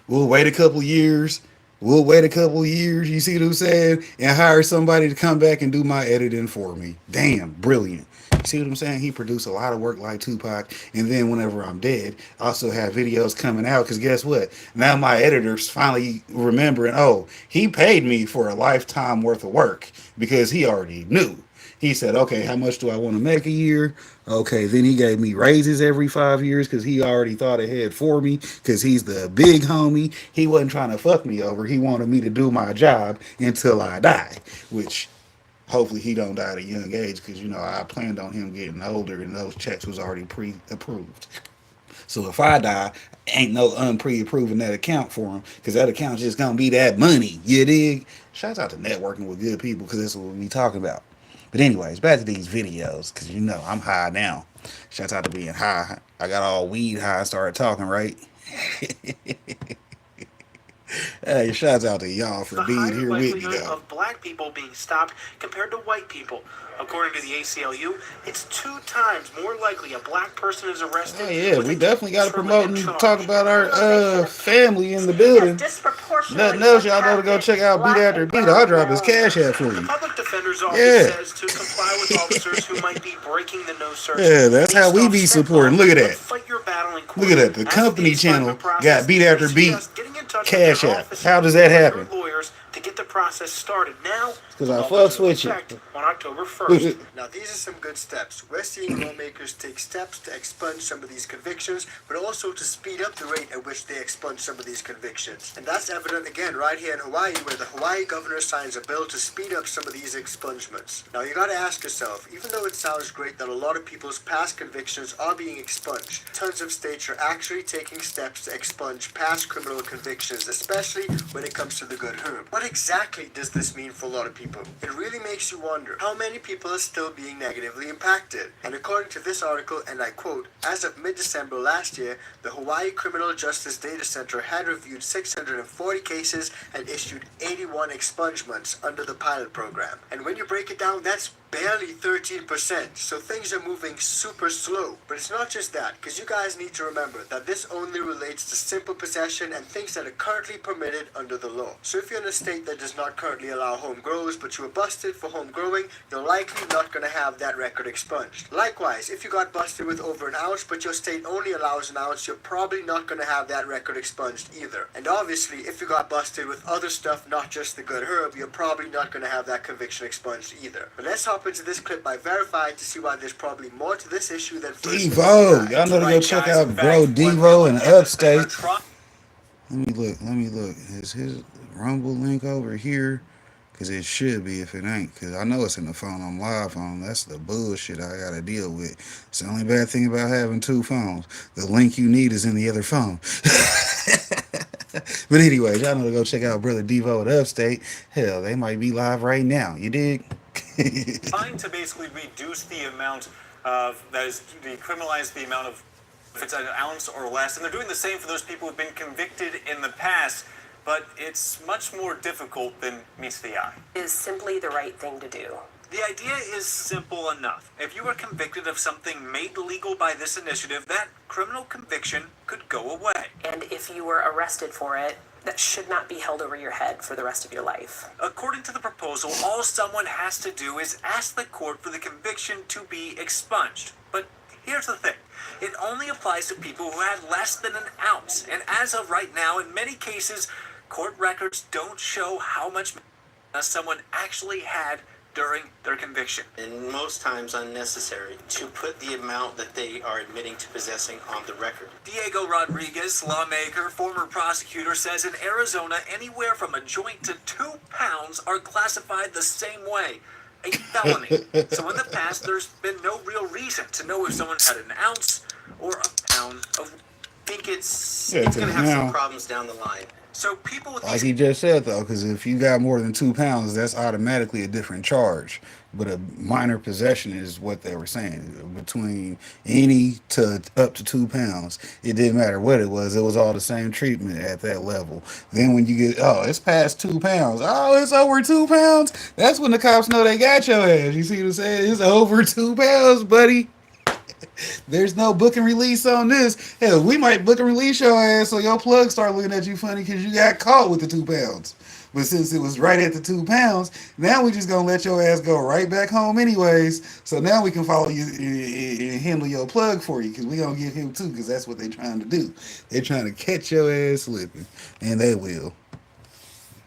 We'll wait a couple years. We'll wait a couple years, you see what I'm saying? And hire somebody to come back and do my editing for me. Damn, brilliant. You see what I'm saying? He produced a lot of work like Tupac. And then whenever I'm dead, I also have videos coming out. Because guess what? Now my editor's finally remembering, oh, he paid me for a lifetime worth of work because he already knew. He said, okay, how much do I want to make a year? Okay, then he gave me raises every 5 years because he already thought ahead for me because he's the big homie. He wasn't trying to fuck me over. He wanted me to do my job until I die, which hopefully he don't die at a young age because, I planned on him getting older and those checks was already pre-approved. So if I die, ain't no pre-approving that account for him because that account's just going to be that money. You dig? Shouts out to networking with good people because that's what we talking about. But anyways, back to these videos, because I'm high now. Shouts out to being high. I got all weed high and started talking, right? Hey, shouts out to y'all for The being higher here with me, likelihood though. of black people being stopped compared to white people. According to the ACLU, it's 2 times more likely a black person is arrested. Oh, yeah, with we a definitely got to promote and charge. talk about our family in the Have building. disproportionately Nothing else, y'all know to go impacted check out Beat black After and Beat. brown I'll drop his men cash only. app for The you. public defender's office Yeah. says to comply with officers who might be breaking the no search. Yeah, that's how we Based be off state supporting. law, Look at but that. fight your battle in court. Look at that. The As company for channel expungement process, got Beat After they Beat suggest getting in touch cash with their app. office How does that or happen? their lawyers to get the process started now. Because I law fucks goes into with you. effect on October 1st. Now, these are some good steps. We're seeing lawmakers take steps to expunge some of these convictions, but also to speed up the rate at which they expunge some of these convictions. And that's evident again right here in Hawaii, where the Hawaii governor signs a bill to speed up some of these expungements. Now, you gotta ask yourself, even though it sounds great that a lot of people's past convictions are being expunged, tons of states are actually taking steps to expunge past criminal convictions, especially when it comes to the good herb. What exactly does this mean for a lot of people? It really makes you wonder how many people are still being negatively impacted. And according to this article, and I quote, as of mid-December last year, the Hawaii Criminal Justice Data Center had reviewed 640 cases and issued 81 expungements under the pilot program. And when you break it down, that's barely 13%, so things are moving super slow. But it's not just that, because you guys need to remember that this only relates to simple possession and things that are currently permitted under the law. So if you're in a state that does not currently allow home grows, but you were busted for home growing, you're likely not going to have that record expunged. Likewise, if you got busted with over an ounce, but your state only allows an ounce, you're probably not going to have that record expunged either. And obviously, if you got busted with other stuff, not just the good herb, you're probably not going to have that conviction expunged either. But let's hop hop into this clip by Verified to see why there's probably more to this issue than first. Devo, y'all know to go check out bro Devo in Upstate. Let me look. Is his Rumble link over here? Because it should be if it ain't. Because I know it's in the phone I'm live on. That's the bullshit I got to deal with. It's the only bad thing about having two phones. The link you need is in the other phone. But anyway, y'all know to go check out Brother Devo at Upstate. Hell, they might be live right now. You dig? Trying to basically reduce the amount of, that is, decriminalize the amount of, if it's an ounce or less. And they're doing the same for those people who've been convicted in the past. But it's much more difficult than meets the eye. Is simply the right thing to do. The idea is simple enough. If you are convicted of something made legal by this initiative, that criminal conviction could go away. And if you were arrested for it, that should not be held over your head for the rest of your life. According to the proposal, all someone has to do is ask the court for the conviction to be expunged. But here's the thing. It only applies to people who had less than an ounce. And as of right now, in many cases, court records don't show how much someone actually had during their conviction. And most times unnecessary to put the amount that they are admitting to possessing on the record. Diego Rodriguez, lawmaker, former prosecutor, says in Arizona, anywhere from a joint to 2 pounds are classified the same way. A felony. So in the past, there's been no real reason to know if someone had an ounce or a pound of. I think it's going to have some problems down the line. So people with like he just said though, because if you got more than 2 pounds, that's automatically a different charge. But a minor possession is what they were saying. Between any to up to 2 pounds, it didn't matter what it was all the same treatment at that level. Then when you get, oh, it's past 2 pounds, oh, it's over 2 pounds, that's when the cops know they got your ass. You see what I'm saying? It's over 2 pounds, buddy. There's no book and release on this. Hell, we might book and release your ass so your plug start looking at you funny because you got caught with the 2 pounds. But since it was right at the 2 pounds, now we just gonna let your ass go right back home anyways. So now we can follow you and handle your plug for you because we gonna get him too because that's what they trying to do. They're trying to catch your ass slipping, and they will.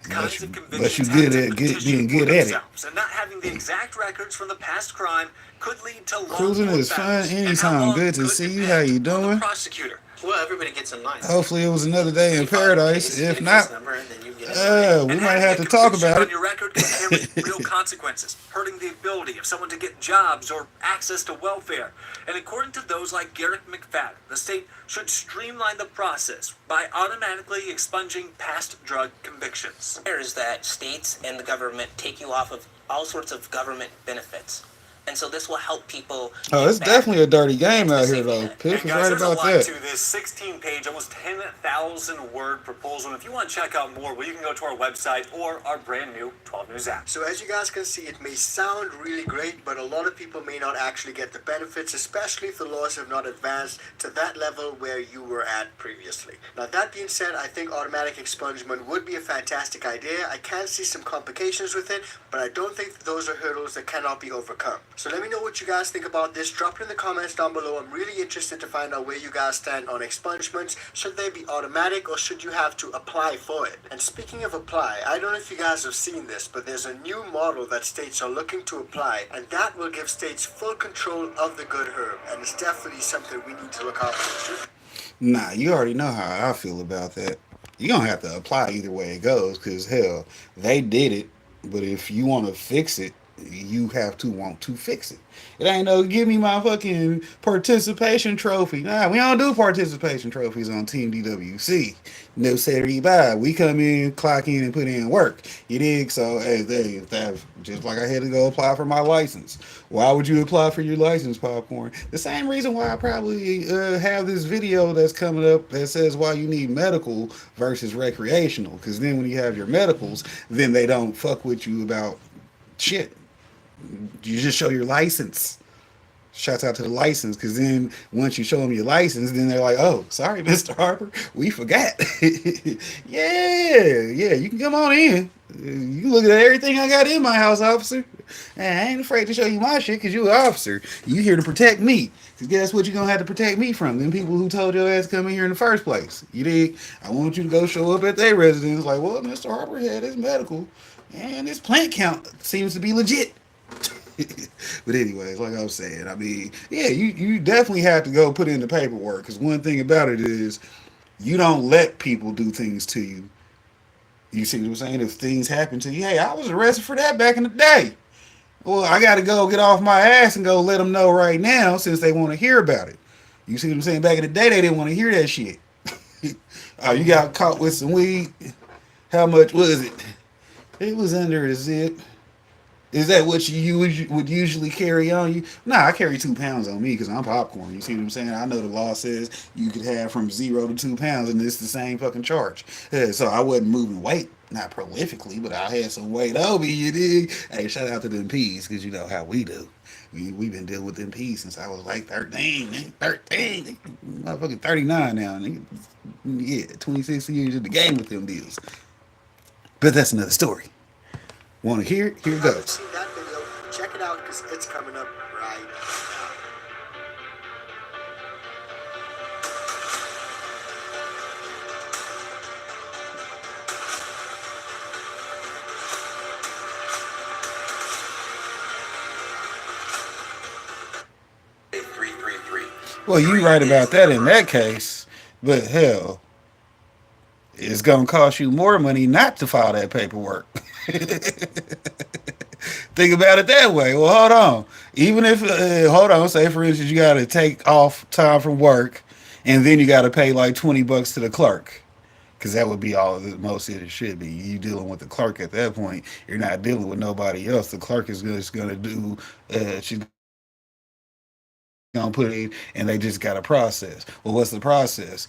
kinds of But you convictions good at being good at it. And not having the exact records from the past crime could lead to long Cruising is fun anytime. Good to see you. How you doing? Prosecutor. Well, everybody gets in line. Hopefully it was another day in paradise. If not, we might have to talk about it. Your record can carry real consequences, hurting the ability of someone to get jobs or access to welfare. And according to those like Garrett McFadden, the state should streamline the process by automatically expunging past drug convictions. Is that states and the government take you off of all sorts of government benefits. And so this will help people. Oh, it's definitely a dirty game out here, though. Piff is right about that. To this 16-page, almost 10,000-word proposal. And if you want to check out more, well, you can go to our website or our brand new 12 News app. So as you guys can see, it may sound really great, but a lot of people may not actually get the benefits, especially if the laws have not advanced to that level where you were at previously. Now, that being said, I think automatic expungement would be a fantastic idea. I can see some complications with it, but I don't think that those are hurdles that cannot be overcome. So let me know what you guys think about this. Drop it in the comments down below. I'm really interested to find out where you guys stand on expungements. Should they be automatic or should you have to apply for it? And speaking of apply, I don't know if you guys have seen this, but there's a new model that states are looking to apply, and that will give states full control of the good herb. And it's definitely something we need to look out for. Nah, you already know how I feel about that. You're going to have to apply either way it goes because, hell, they did it. But if you want to fix it, you have to want to fix it. It ain't no give me my fucking participation trophy. Nah, we don't do participation trophies on Team DWC. No Saturday bye. We come in, clock in, and put in work. You dig? So hey, just like I had to go apply for my license. Why would you apply for your license, Popcorn? The same reason why I probably have this video that's coming up that says why you need medical versus recreational. Because then when you have your medicals, then they don't fuck with you about shit. You just show your license. Shouts out to the license, because then once you show them your license, then they're like, oh, sorry, Mr. Harper, we forgot. yeah, you can come on in. You can look at everything I got in my house, officer. And I ain't afraid to show you my shit because you're an officer. You here to protect me. Because guess what you're going to have to protect me from? Them people who told your ass to come in here in the first place. You dig? I want you to go show up at their residence like, well, Mr. Harper had his medical, and his plant count seems to be legit. But anyways, like I was saying, I mean, yeah, you definitely have to go put in the paperwork because one thing about it is you don't let people do things to you. You see what I'm saying? If things happen to you, hey, I was arrested for that back in the day. Well, I got to go get off my ass and go let them know right now since they want to hear about it. You see what I'm saying? Back in the day, they didn't want to hear that shit. You got caught with some weed. How much was it? It was under a zip. Is that what you would usually carry on you? Nah, I carry 2 pounds on me because I'm popcorn. You see what I'm saying? I know the law says you could have from 0 to 2 pounds, and it's the same fucking charge. Yeah, so I wasn't moving weight, not prolifically, but I had some weight on me. You dig? Hey, shout out to them P's because you know how we do. We've been dealing with them P's since I was like 13, 13, motherfucking 39 now. Yeah, 26 years in the game with them deals. But that's another story. Want to hear it? Here it goes. Seen that video? Check it out because it's coming up right now. Well, you right about that in that case, but hell, it's gonna cost you more money not to file that paperwork. Think about it that way. Well, hold on. Even if, hold on, say for instance, you got to take off time from work, and then you got to pay like $20 to the clerk, because that would be all the most it should be. You dealing with the clerk at that point. You're not dealing with nobody else. The clerk is just gonna do. She's gonna put it, and they just got to process. Well, what's the process?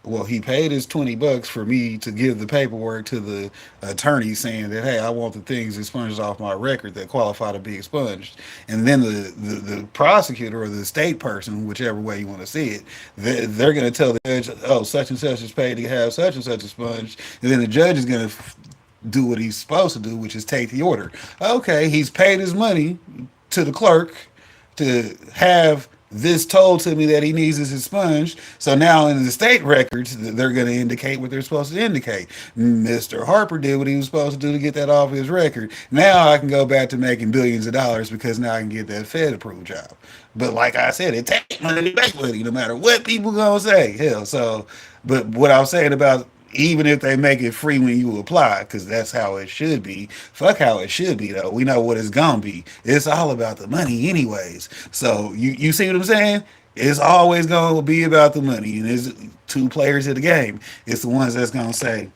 Well, he paid his $20 for me to give the paperwork to the attorney saying that, hey, I want the things expunged off my record that qualify to be expunged. And then the prosecutor or the state person, whichever way you want to see it, they're going to tell the judge, oh, such and such is paid to have such and such expunged. And then the judge is going to do what he's supposed to do, which is take the order. Okay, he's paid his money to the clerk to have this told to me that he needs is expunged. So now in the state records, they're going to indicate what they're supposed to indicate. Mr. Harper did what he was supposed to do to get that off his record. Now I can go back to making billions of dollars because now I can get that Fed approved job. But like I said, it takes money back with you no matter what people going to say. Hell, so, but what I was saying about even if they make it free when you apply, because that's how it should be. Fuck how it should be, though. We know what it's gonna be. It's all about the money, anyways. So you see what I'm saying? It's always gonna be about the money, and there's two players of the game. It's the ones that's gonna say,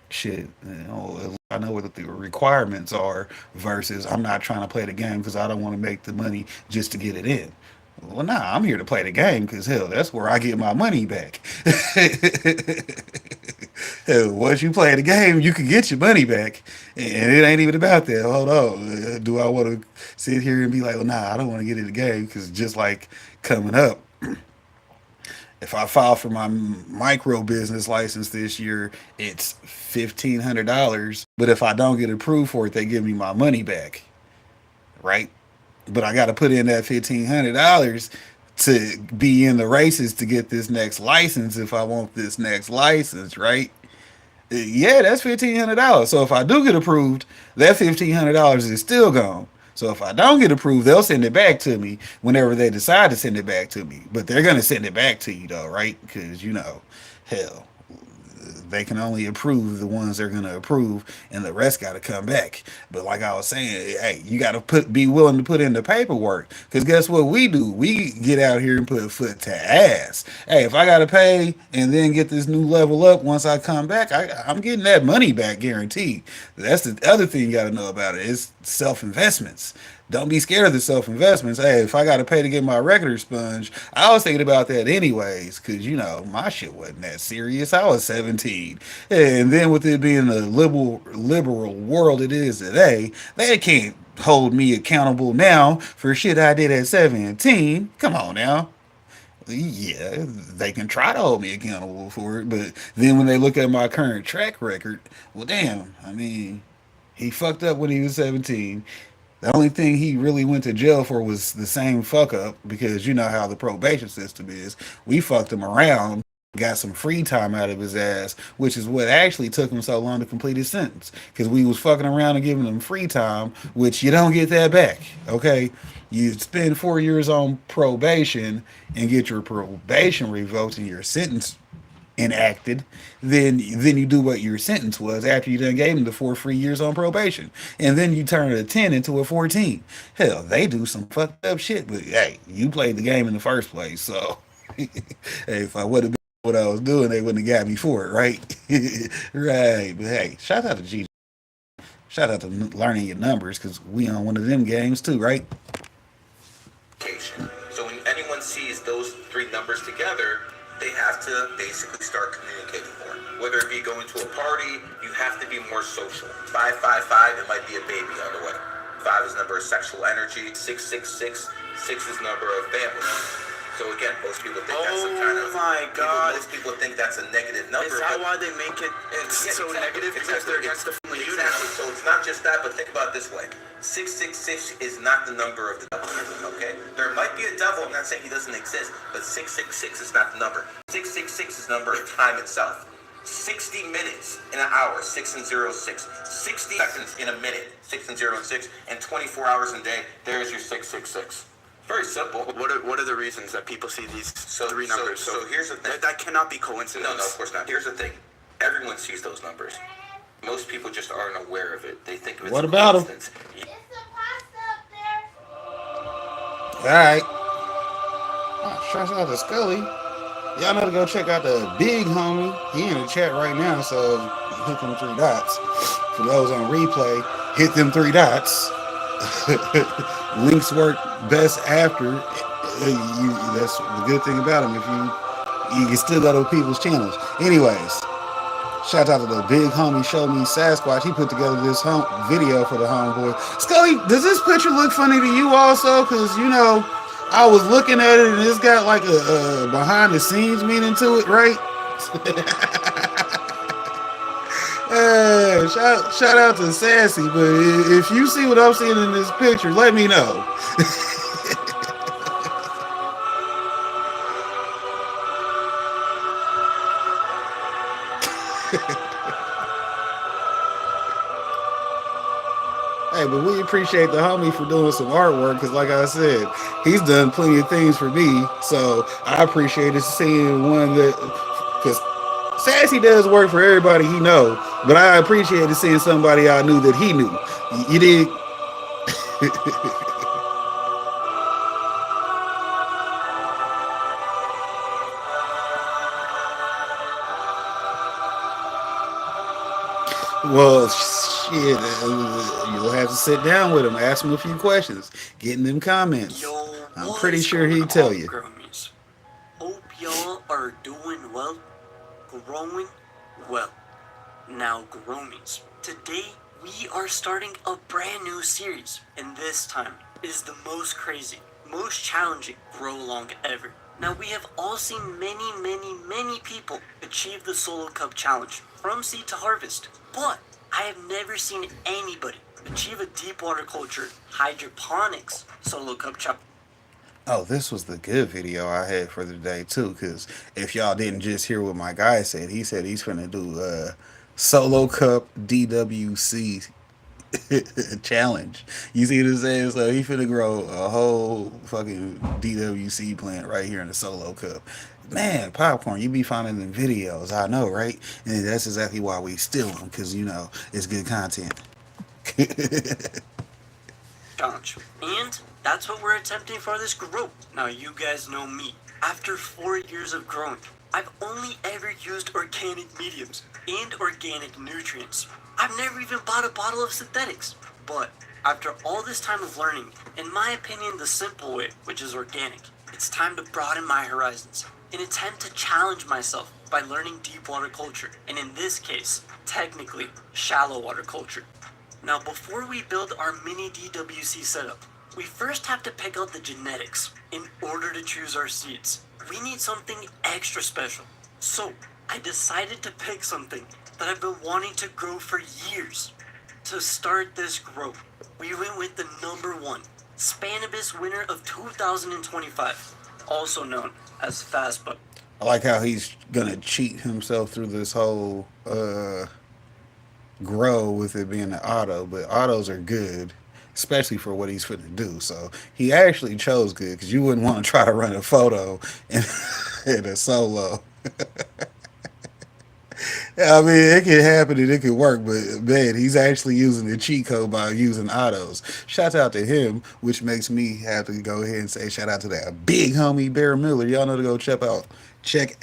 "Shit, you know, I know what the requirements are." Versus, I'm not trying to play the game because I don't want to make the money just to get it in. Well, nah, I'm here to play the game because hell, that's where I get my money back. Hell, once you play the game, you can get your money back, and it ain't even about that. Hold on, do I want to sit here and be like, well, nah, I don't want to get in the game because just like coming up, if I file for my micro business license this year, it's $1,500. But if I don't get approved for it, they give me my money back, right? But I got to put in that $1,500 to be in the races to get this next license if I want this next license, right? Yeah, that's $1,500. So if I do get approved, that $1,500 is still gone. So if I don't get approved, they'll send it back to me whenever they decide to send it back to me. But they're gonna send it back to you though, right? Because you know, hell, they can only approve the ones they're gonna approve, and the rest got to come back. But like I was saying, hey, you got to be willing to put in the paperwork. Because guess what we do? We get out here and put foot to ass. Hey, if I got to pay and then get this new level up once I come back, I'm getting that money back guaranteed. That's the other thing you got to know about it is self investments. Don't be scared of the self investments. Hey, if I got to pay to get my record expunged, I was thinking about that anyways, because you know my shit wasn't that serious. I was 17, and then with it being the liberal world it is today, they can't hold me accountable now for shit I did at 17. Come on now. Yeah, they can try to hold me accountable for it, but then when they look at my current track record, well, damn. I mean, he fucked up when he was 17. The only thing he really went to jail for was the same fuck up because you know how the probation system is. We fucked him around got some free time out of his ass, which is what actually took him so long to complete his sentence. Because we was fucking around and giving him free time, which you don't get that back. Okay, you spend 4 years on probation and get your probation revoked and your sentence enacted, then you do what your sentence was after you done gave him the 4 free years on probation, and then you turn a 10 into a 14. Hell, they do some fucked up shit, but hey, you played the game in the first place, so hey, if I would have been what I was doing, they wouldn't have got me for it, right? Right. But hey, shout out to G. Shout out to learning your numbers because we on one of them games too, right? So when anyone sees those three numbers together, they have to basically start communicating more. Whether it be going to a party, you have to be more social. 555, it might be a baby on the way. 5 is number of sexual energy. 666, 6 is number of family. So again, most people think that's some kind of. Oh my God! Most people think that's a negative number. Is that why they make it so negative? Because they're against the family unit. Exactly. So it's not just that, but think about it this way: 666 is not the number of the devil. Okay, there might be a devil. I'm not saying he doesn't exist, but 666 is not the number. 666 is the number of time itself. 60 minutes in an hour, 6 and 0, 6. 60 seconds in a minute, 6 and 0 and 6, and 24 hours in a day. There's your 666. Very simple. What are the reasons that people see these three numbers? So here's the thing. That cannot be coincidence. No, of course not. Here's the thing. Everyone sees those numbers. Most people just aren't aware of it. They think of it as a coincidence. All right. Oh, shout out to Scully. Y'all know to go check out the big homie. He in the chat right now, so hit them 3 dots. For those on replay, hit them 3 dots. Links work best after. That's the good thing about them. If you can still go to people's channels. Anyways, shout out to the big homie Show Me Sasquatch. He put together this video for the homeboy. Scully, does this picture look funny to you also? Because, you know, I was looking at it and it's got like a behind the scenes meaning to it, right? Shout out to Sassy, but if you see what I'm seeing in this picture, let me know. Hey, but we appreciate the homie for doing some artwork because, like I said, he's done plenty of things for me. So I appreciated seeing one that, because Sassy does work for everybody he know, but I appreciated seeing somebody I knew that he knew. You dig? Well, shit, you'll have to sit down with him, ask him a few questions, get in them comments. I'm pretty sure he'd tell you. Growmies? Hope y'all are doing well, growing well. Now, Growmies, today we are starting a brand new series, and this time is the most crazy, most challenging grow along ever. Now, we have all seen many people achieve the Solo Cup Challenge from seed to harvest, but I have never seen anybody achieve a deep water culture hydroponics Solo Cup Challenge. Oh, this was the good video I had for the day too, because if y'all didn't just hear what my guy said he's finna do Solo Cup DWC challenge. You see what I'm saying? So he finna grow a whole fucking DWC plant right here in the Solo Cup. Man, Popcorn, you be finding them videos, I know, right? And that's exactly why we steal them, because, you know, it's good content. Challenge. And that's what we're attempting for this group. Now, you guys know me. After 4 years of growing, I've only ever used organic mediums and organic nutrients. I've never even bought a bottle of synthetics. But after all this time of learning, in my opinion, the simple way, which is organic, it's time to broaden my horizons and attempt to challenge myself by learning deep water culture, and in this case, technically, shallow water culture. Now, before we build our mini DWC setup, we first have to pick out the genetics in order to choose our seeds. We need something extra special. So, I decided to pick something that I've been wanting to grow for years. To start this grow, we went with the #1 Spanibus winner of 2025, also known as Fastbuck. I like how he's gonna cheat himself through this whole grow with it being an auto, but autos are good, especially for what he's finna do. So he actually chose good because you wouldn't want to try to run a photo in, in a solo. I mean, it can happen and it can work, but man, he's actually using the cheat code by using autos. Shout out to him, which makes me have to go ahead and say shout out to that big homie Bear Miller. Y'all know to go check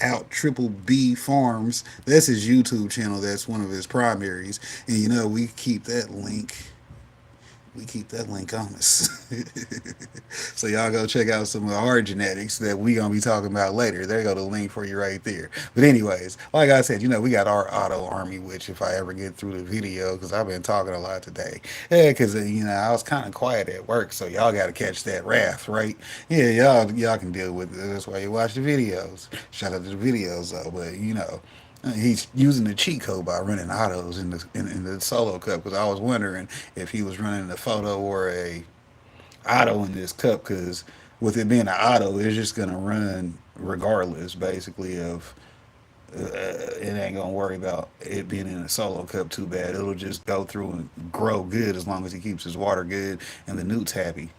out Triple B Farms. That's his YouTube channel. That's one of his primaries, and you know we keep that link. We keep that link on us. So y'all go check out some of our genetics that we gonna be talking about later. There go the link for you right there. But anyways, like I said, you know, we got our auto army, which if I ever get through the video, because I've been talking a lot today. Yeah, because you know, I was kind of quiet at work, so y'all gotta catch that wrath, right? Yeah, y'all can deal with it. That's why you watch the videos. Shout out to the videos though, but you know. He's using the cheat code by running autos in the solo cup because I was wondering if he was running a photo or a auto in this cup because with it being an auto, it's just gonna run regardless, basically of it ain't gonna worry about it being in a solo cup too bad. It'll just go through and grow good as long as he keeps his water good and the newt's happy.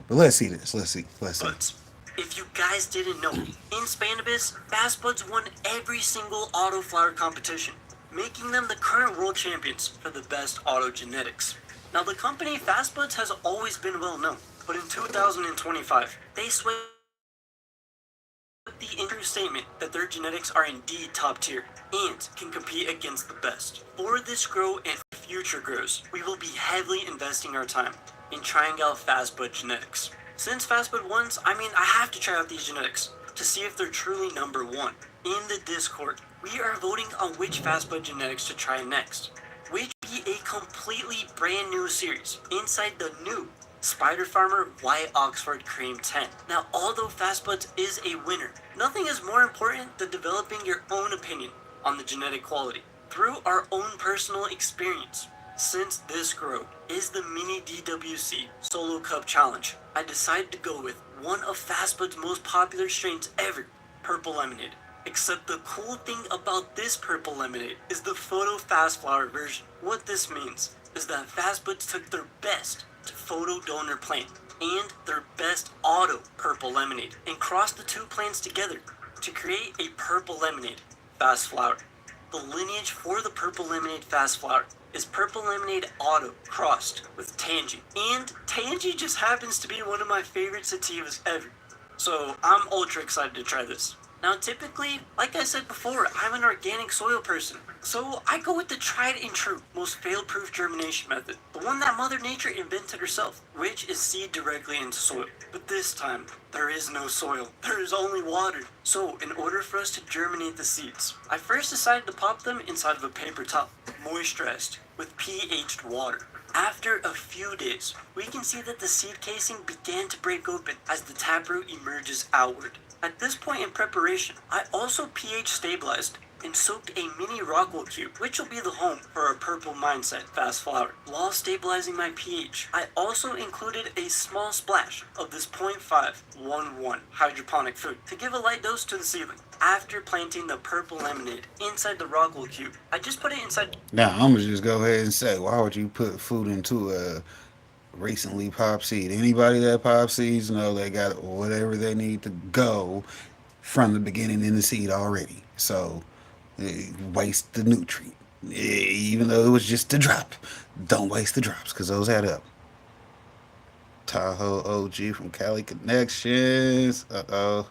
But let's see this. Let's see. But if you guys didn't know, in Spanibus, Fastbuds won every single auto flower competition, making them the current world champions for the best auto genetics. Now the company Fastbuds has always been well known, but in 2025, they swept the true statement that their genetics are indeed top tier and can compete against the best. For this grow and future grows, we will be heavily investing our time in trying out Fastbud genetics. Since Fastbud wins, I have to try out these genetics to see if they're truly number one. In the Discord, we are voting on which Fastbud genetics to try next, which will be a completely brand new series inside the new Spider Farmer White Oxford Cream 10. Now, although Fastbuds is a winner, nothing is more important than developing your own opinion on the genetic quality through our own personal experience. Since this grow is the mini DWC Solo Cup Challenge, I decided to go with one of Fastbud's most popular strains ever, Purple Lemonade. Except the cool thing about this Purple Lemonade is the photo fast flower version. What this means is that Fastbuds took their best photo donor plant and their best auto Purple Lemonade and crossed the two plants together to create a Purple Lemonade fast flower. The lineage for the Purple Lemonade fast flower is Purple Lemonade Auto crossed with Tangy. And Tangy just happens to be one of my favorite sativas ever. So I'm ultra excited to try this. Now typically, like I said before, I'm an organic soil person. So I go with the tried and true, most fail-proof germination method. The one that Mother Nature invented herself, which is seed directly into soil. But this time, there is no soil. There is only water. So in order for us to germinate the seeds, I first decided to pop them inside of a paper towel, moisturized with pH'd water. After a few days, we can see that the seed casing began to break open as the taproot emerges outward. At this point in preparation, I also pH stabilized and soaked a mini Rockwell cube, which will be the home for our Purple Mindset fast flower. While stabilizing my pH, I also included a small splash of this 0.511 hydroponic food to give a light dose to the seedling. After planting the Purple Lemonade inside the Rockwell cube, I just put it inside. Now I'm gonna just go ahead and say, why would you put food into a recently popped seed? Anybody that pops seeds know they got whatever they need to go from the beginning in the seed already. So waste the nutrient. Even though it was just a drop, don't waste the drops because those add up. Tahoe OG from Cali Connections. Uh-oh.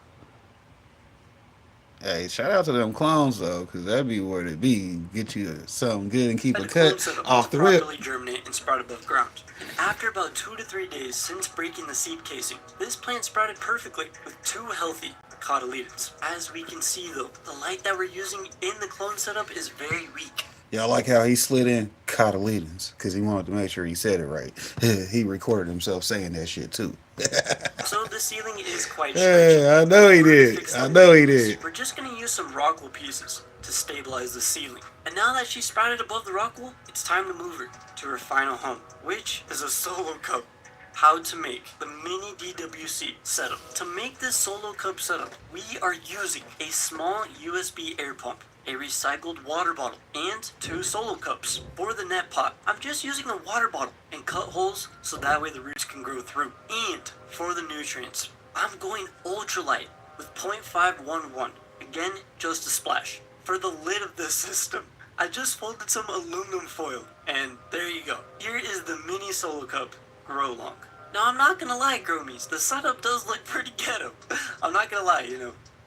Hey, shout out to them clones though, because that'd be where it be. Get you something good and keep it cut off the rip. Properly germinate and sprout above ground. And after about 2 to 3 days since breaking the seed casing, this plant sprouted perfectly with 2 healthy cotyledons. As we can see though, the light that we're using in the clone setup is very weak. Y'all like how he slid in cotyledons because he wanted to make sure he said it right. He recorded himself saying that shit too. So the ceiling is quite Hey, stretchy. I know he did. I know he did. We're just going to use some Rockwell pieces to stabilize the ceiling. And now that she's sprouted above the Rockwell, it's time to move her to her final home, which is a solo cup. how to make the mini DWC setup. To make this solo cup setup, we are using a small USB air pump, a recycled water bottle, and 2 solo cups. For the net pot, I'm just using the water bottle and cut holes so that way the roots can grow through. And for the nutrients, I'm going ultralight with 0.511. Again, just a splash. For the lid of this system, I just folded some aluminum foil, and there you go. Here is the mini solo cup grow long. Now I'm not gonna lie, Gromies, the setup does look pretty ghetto. I'm not gonna lie,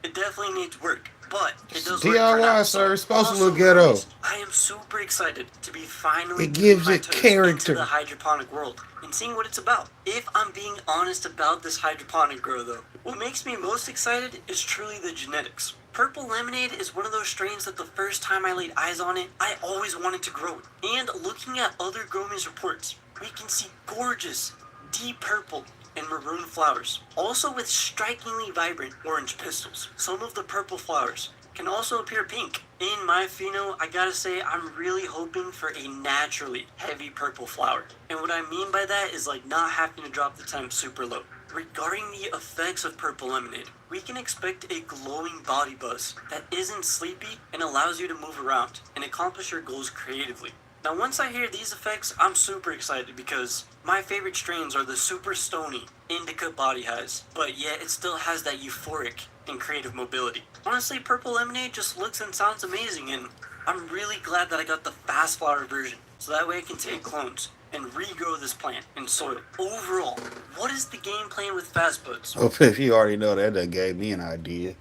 it definitely needs work. But it does look DIY, sir. It's supposed to look ghetto. I am super excited to be finally It gives dipping my it toes character. into the hydroponic world and seeing what it's about. If I'm being honest about this hydroponic grow though, what makes me most excited is truly the genetics. Purple Lemonade is one of those strains that the first time I laid eyes on it, I always wanted to grow it. And looking at other Growman's reports, we can see gorgeous, deep purple and maroon flowers, also with strikingly vibrant orange pistils. Some of the purple flowers can also appear pink. In my pheno, I gotta say I'm really hoping for a naturally heavy purple flower. And what I mean by that is like not having to drop the temp super low. Regarding the effects of Purple Lemonade, we can expect a glowing body buzz that isn't sleepy and allows you to move around and accomplish your goals creatively. Now once I hear these effects, I'm super excited because my favorite strains are the super stony, indica body highs, but yet it still has that euphoric and creative mobility. Honestly, Purple Lemonade just looks and sounds amazing, and I'm really glad that I got the fast flower version, so that way I can take clones and regrow this plant in soil. Overall, what is the game plan with fast buds? Oh, if you already know that, that gave me an idea.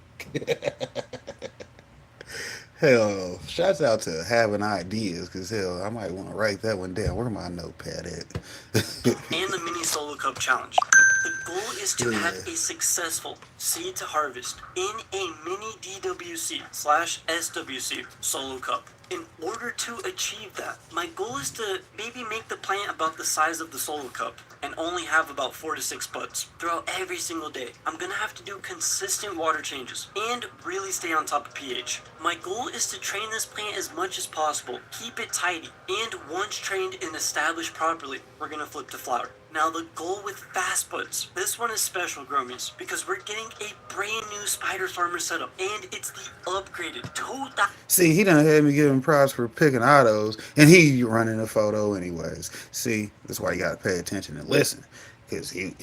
Hell, shouts out to having ideas, because hell, I might want to write that one down. Where my notepad at? And the mini solo cup challenge. The goal is to have a successful seed to harvest in a mini DWC/SWC solo cup. In order to achieve that, my goal is to maybe make the plant about the size of the solo cup and only have about 4 to 6 buds throughout every single day. I'm gonna have to do consistent water changes and really stay on top of pH. My goal is to train this plant as much as possible, keep it tidy, and once trained and established properly, we're gonna flip to flower. Now the goal with fast buds, this one is special, Gromies, because we're getting a brand new spider farmer setup, and it's the upgraded total. See, he done had me give him props for picking autos, and he running a photo anyways. See, that's why you gotta pay attention and listen, because he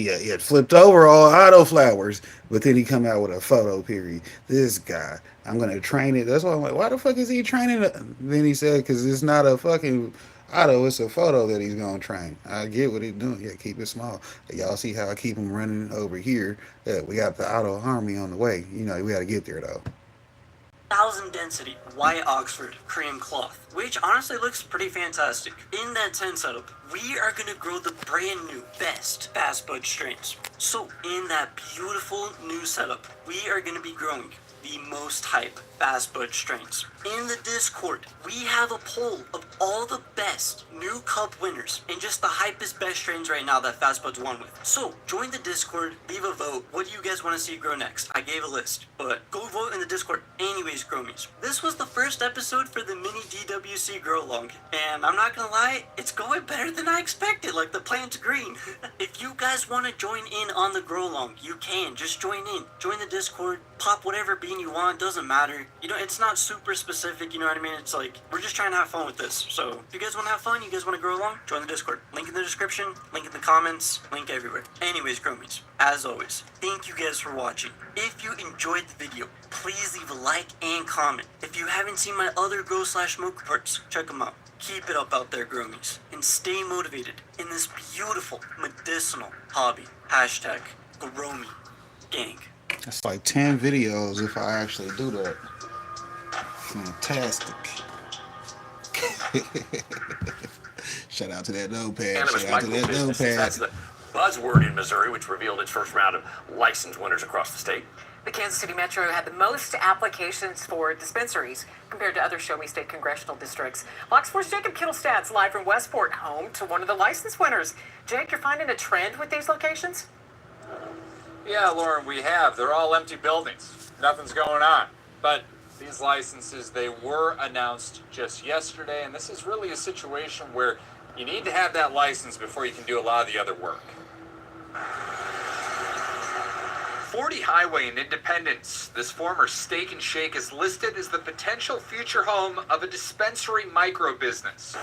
had flipped over all auto flowers, but then he come out with a photo. Period. This guy, I'm gonna train it. That's why I'm like, why the fuck is he training it? Then he said, because it's not a fucking auto, it's a photo that he's gonna train. I get what he's doing. Yeah, keep it small. Y'all see how I keep him running over here? Yeah, we got the auto harmony on the way. We gotta get there though. 1,000 density white Oxford cream cloth, which honestly looks pretty fantastic. In that 10 setup, we are gonna grow the brand new best fast bud strains. So in that beautiful new setup, we are gonna be growing the most hype fast bud strains. In the Discord, we have a poll of all the best new cup winners and just the hypest best strains right now that fast buds won with. So join the Discord, leave a vote. What do you guys want to see grow next? I gave a list, but go vote in the Discord. Anyways, Gromies, this was the first episode for the mini DWC grow long, and I'm not gonna lie, it's going better than I expected. Like, the plant's green. If you guys want to join in on the grow long, you can just join in. Join the Discord, pop whatever bean you want, doesn't matter. It's not super specific, you know what I mean? It's like, we're just trying to have fun with this. So if you guys want to have fun, you guys want to grow along, join the Discord. Link in the description, link in the comments, link everywhere. Anyways, Gromies, as always, thank you guys for watching. If you enjoyed the video, please leave a like and comment. If you haven't seen my other grow/smoke reports, check them out. Keep it up out there, Gromies, and stay motivated in this beautiful medicinal hobby. Hashtag Grow Me Gang. That's like 10 videos if I actually do that. Fantastic. Shout out to that notepad. Cannabis Shout out to that micro-businesses, that's notepad. the buzzword in Missouri, which revealed its first round of license winners across the state. The Kansas City Metro had the most applications for dispensaries compared to other Show Me State congressional districts. Fox 4's Jacob Kittlestat's live from Westport, home to one of the license winners. Jake, you're finding a trend with these locations? Yeah, Lauren, we have. They're all empty buildings. Nothing's going on. But these licenses, they were announced just yesterday, and this is really a situation where you need to have that license before you can do a lot of the other work. .40 Highway in Independence. This former Steak and Shake is listed as the potential future home of a dispensary micro business.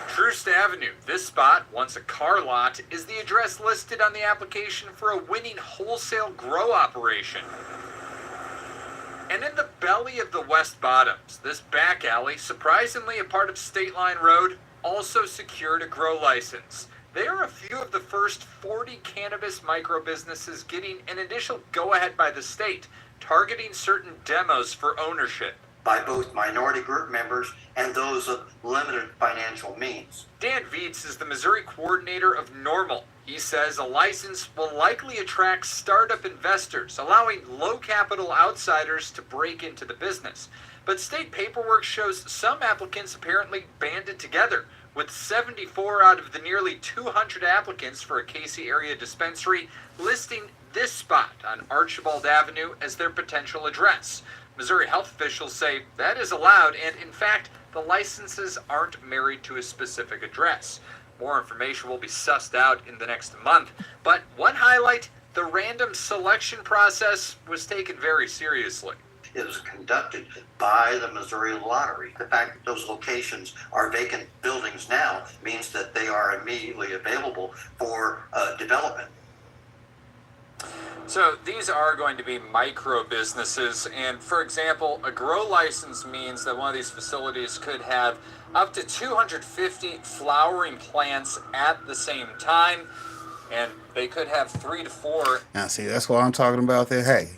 Troost Avenue. This spot, once a car lot, is the address listed on the application for a winning wholesale grow operation. And in the belly of the West Bottoms, this back alley, surprisingly a part of State Line Road, also secured a grow license. They are a few of the first 40 cannabis micro businesses getting an initial go-ahead by the state, targeting certain demos for ownership. By both minority group members and those of limited financial means. Dan Viets is the Missouri coordinator of NORML. He says a license will likely attract startup investors, allowing low-capital outsiders to break into the business. But state paperwork shows some applicants apparently banded together, with 74 out of the nearly 200 applicants for a Casey area dispensary listing this spot on Archibald Avenue as their potential address. Missouri health officials say that is allowed, and in fact, the licenses aren't married to a specific address. More information will be sussed out in the next month, but one highlight, the random selection process was taken very seriously. It was conducted by the Missouri Lottery. The fact that those locations are vacant buildings now means that they are immediately available for development. So these are going to be micro businesses, and for example, a grow license means that one of these facilities could have up to 250 flowering plants at the same time, and they could have 3 to 4. Now see, that's why I'm talking about that. Hey,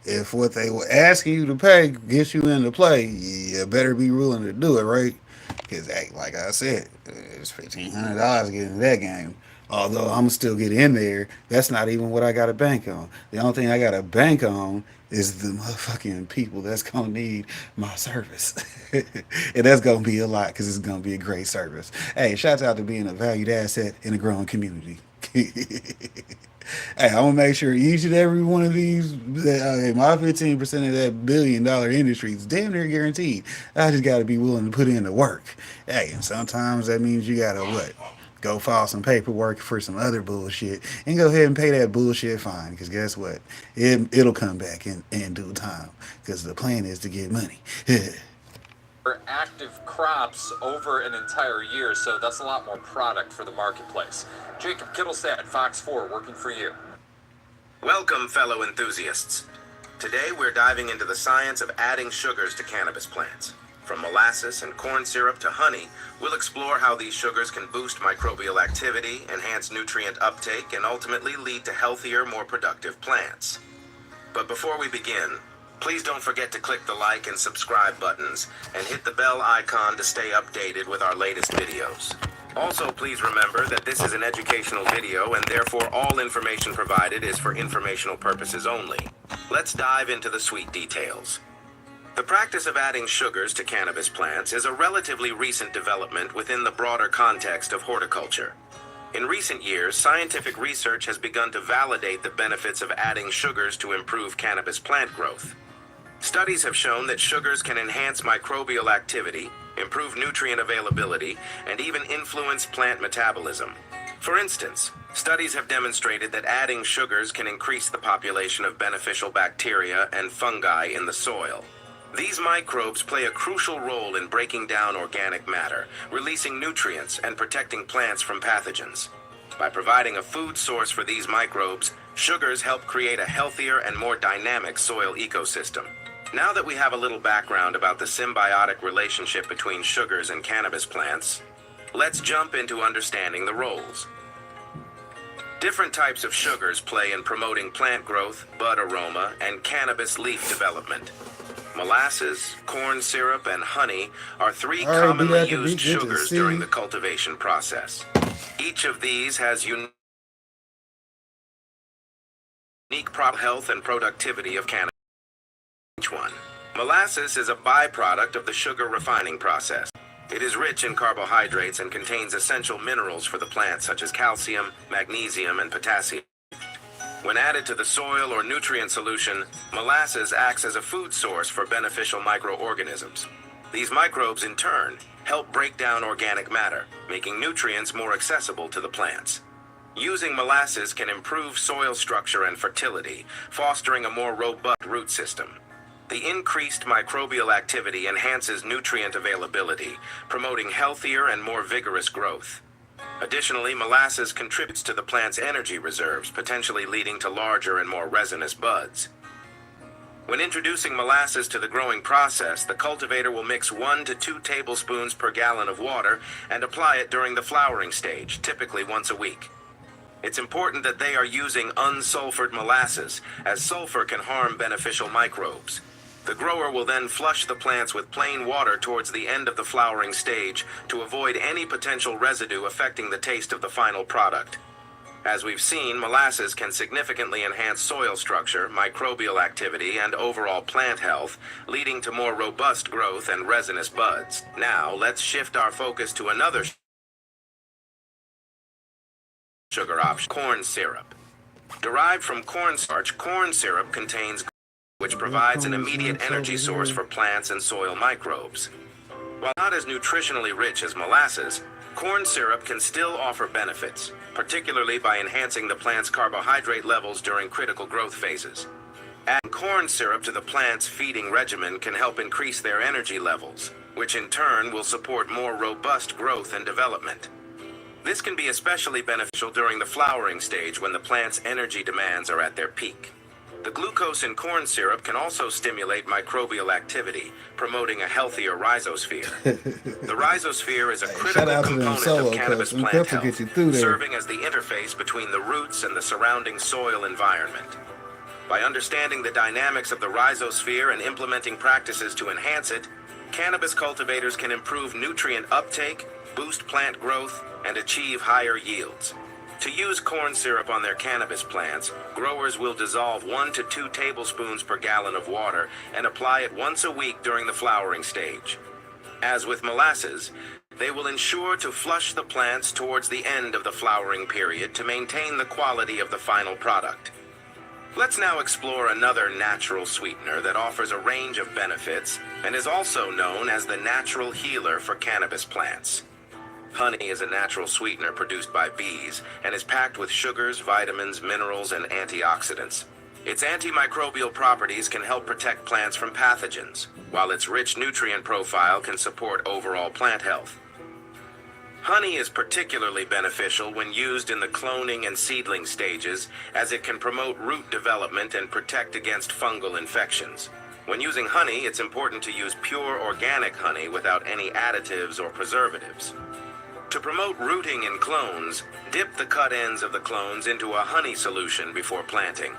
if what they were asking you to pay gets you into play, you better be willing to do it, right? Because, hey, like I said, it's $1,500 getting into that game. Although I'm still get in there, that's not even what I got to bank on. The only thing I got to bank on is the motherfucking people that's going to need my service. And that's going to be a lot because it's going to be a great service. Hey, shouts out to being a valued asset in a growing community. Hey, I'm going to make sure each and every one of these, my 15% of that $1 billion industry is damn near guaranteed. I just got to be willing to put in the work. Hey, and sometimes that means you got to what? Go file some paperwork for some other bullshit and go ahead and pay that bullshit fine. Because guess what? It'll come back in due time. Because the plan is to get money. Active crops over an entire year, so that's a lot more product for the marketplace. Jacob Kittlestad, Fox 4, working for you. Welcome, fellow enthusiasts. Today we're diving into the science of adding sugars to cannabis plants. From molasses and corn syrup to honey, we'll explore how these sugars can boost microbial activity, enhance nutrient uptake, and ultimately lead to healthier, more productive plants. But before we begin, please don't forget to click the like and subscribe buttons and hit the bell icon to stay updated with our latest videos. Also, please remember that this is an educational video and therefore all information provided is for informational purposes only. Let's dive into the sweet details. The practice of adding sugars to cannabis plants is a relatively recent development within the broader context of horticulture. In recent years, scientific research has begun to validate the benefits of adding sugars to improve cannabis plant growth. Studies have shown that sugars can enhance microbial activity, improve nutrient availability, and even influence plant metabolism. For instance, studies have demonstrated that adding sugars can increase the population of beneficial bacteria and fungi in the soil. These microbes play a crucial role in breaking down organic matter, releasing nutrients, and protecting plants from pathogens. By providing a food source for these microbes, sugars help create a healthier and more dynamic soil ecosystem. Now that we have a little background about the symbiotic relationship between sugars and cannabis plants, let's jump into understanding the roles. Different types of sugars play in promoting plant growth, bud aroma, and cannabis leaf development. Molasses, corn syrup, and honey are three commonly used sugars during the cultivation process. Each of these has unique health and productivity of cannabis. Each one. Molasses is a byproduct of the sugar refining process. It is rich in carbohydrates and contains essential minerals for the plant such as calcium, magnesium, and potassium. When added to the soil or nutrient solution, molasses acts as a food source for beneficial microorganisms. These microbes, in turn, help break down organic matter, making nutrients more accessible to the plants. Using molasses can improve soil structure and fertility, fostering a more robust root system. The increased microbial activity enhances nutrient availability, promoting healthier and more vigorous growth. Additionally, molasses contributes to the plant's energy reserves, potentially leading to larger and more resinous buds. When introducing molasses to the growing process, the cultivator will mix 1 to 2 tablespoons per gallon of water and apply it during the flowering stage, typically once a week. It's important that they are using unsulfured molasses, as sulfur can harm beneficial microbes. The grower will then flush the plants with plain water towards the end of the flowering stage to avoid any potential residue affecting the taste of the final product. As we've seen, molasses can significantly enhance soil structure, microbial activity, and overall plant health, leading to more robust growth and resinous buds. Now, let's shift our focus to another sugar option, corn syrup. Derived from cornstarch, corn syrup contains which provides an immediate energy source for plants and soil microbes. While not as nutritionally rich as molasses, corn syrup can still offer benefits, particularly by enhancing the plant's carbohydrate levels during critical growth phases. Adding corn syrup to the plant's feeding regimen can help increase their energy levels, which in turn will support more robust growth and development. This can be especially beneficial during the flowering stage when the plant's energy demands are at their peak. The glucose in corn syrup can also stimulate microbial activity, promoting a healthier rhizosphere. The rhizosphere is a critical component of cannabis plant health, serving as the interface between the roots and the surrounding soil environment. By understanding the dynamics of the rhizosphere and implementing practices to enhance it, cannabis cultivators can improve nutrient uptake, boost plant growth, and achieve higher yields. To use corn syrup on their cannabis plants, growers will dissolve 1 to 2 tablespoons per gallon of water and apply it once a week during the flowering stage. As with molasses, they will ensure to flush the plants towards the end of the flowering period to maintain the quality of the final product. Let's now explore another natural sweetener that offers a range of benefits and is also known as the natural healer for cannabis plants. Honey is a natural sweetener produced by bees and is packed with sugars, vitamins, minerals, and antioxidants. Its antimicrobial properties can help protect plants from pathogens, while its rich nutrient profile can support overall plant health. Honey is particularly beneficial when used in the cloning and seedling stages, as it can promote root development and protect against fungal infections. When using honey, it's important to use pure organic honey without any additives or preservatives. To promote rooting in clones, dip the cut ends of the clones into a honey solution before planting.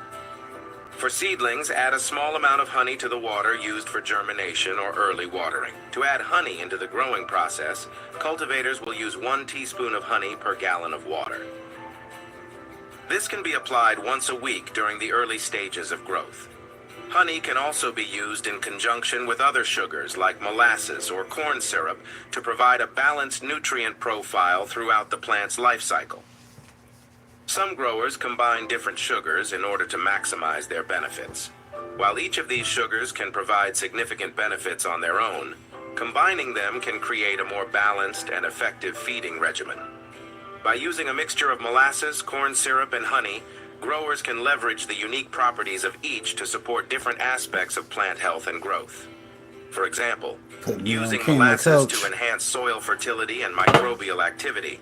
For seedlings, add a small amount of honey to the water used for germination or early watering. To add honey into the growing process, cultivators will use 1 teaspoon of honey per gallon of water. This can be applied once a week during the early stages of growth. Honey can also be used in conjunction with other sugars like molasses or corn syrup to provide a balanced nutrient profile throughout the plant's life cycle. Some growers combine different sugars in order to maximize their benefits. While each of these sugars can provide significant benefits on their own, combining them can create a more balanced and effective feeding regimen. By using a mixture of molasses, corn syrup, and honey, growers can leverage the unique properties of each to support different aspects of plant health and growth. For example, using molasses to enhance soil fertility and microbial activity,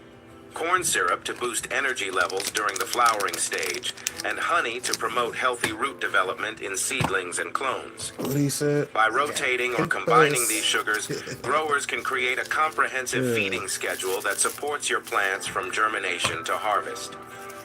corn syrup to boost energy levels during the flowering stage, and honey to promote healthy root development in seedlings and clones. What he said? By rotating or combining these sugars, growers can create a comprehensive feeding schedule that supports your plants from germination to harvest.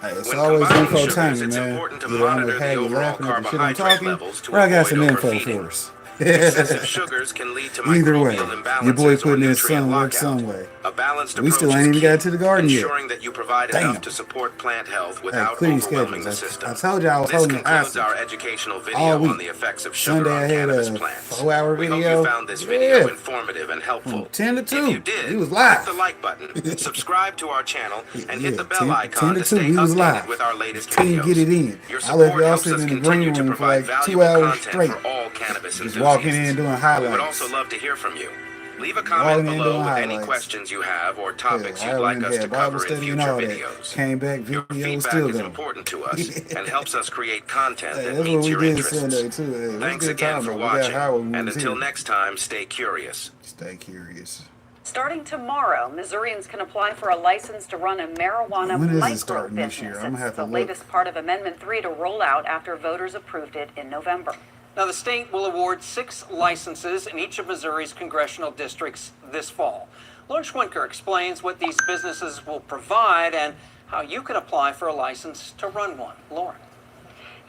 Hey, it's When always combining info sugars, timing, it's man. important to Either I'm monitor gonna the have you overall laughing at the shit I'm carbohydrate talking, levels to or I got some avoid info overfeeding. for us. Excessive sugars can lead to Either way, microbial imbalances your boy or putting in nutrient some work lockout. some way. A balanced We still approach ain't is even got key, to the garden yet. ensuring that you provide Damn. enough to support plant health Hey, without clear your overwhelming schedules. the system. I told you I was This holding the concludes hostage our educational video all week. on the effects of sugar Sunday I on had cannabis a plants. 4-hour We hope video. you found this video Yeah. informative and helpful. From 10 to 2. If you did, He was click live. the like button, subscribe to our channel, and hit the bell 10 icon to 10 to 2. stay He was updated live. with our latest Couldn't videos. get it in. Your I left support y'all helps sitting us in the continue green to room for provide like 2 valuable hours content straight. for all cannabis Just enthusiasts. walking in and doing We would highlights. also love to hear from you. Leave a All comment in there below doing with any highlights. questions you have or Hell, topics I you'd like went us to had Bible cover in study and future all that. videos. Came back, Your video feedback still is going. important to us and helps us create content Hey, that that's what meets we your did interests. Sunday too. Hey, it was a Thanks good again time for though. We got watching, Howard when we and was until here. next time, stay curious. Stay curious. Starting tomorrow, Missourians can apply for a license to run a marijuana When is it micro starting this business. year? I'm gonna It's have to the look. latest part of Amendment 3 to roll out after voters approved it in November. Now, the state will award 6 licenses in each of Missouri's congressional districts this fall. Lauren Schwenker explains what these businesses will provide and how you can apply for a license to run one. Lauren.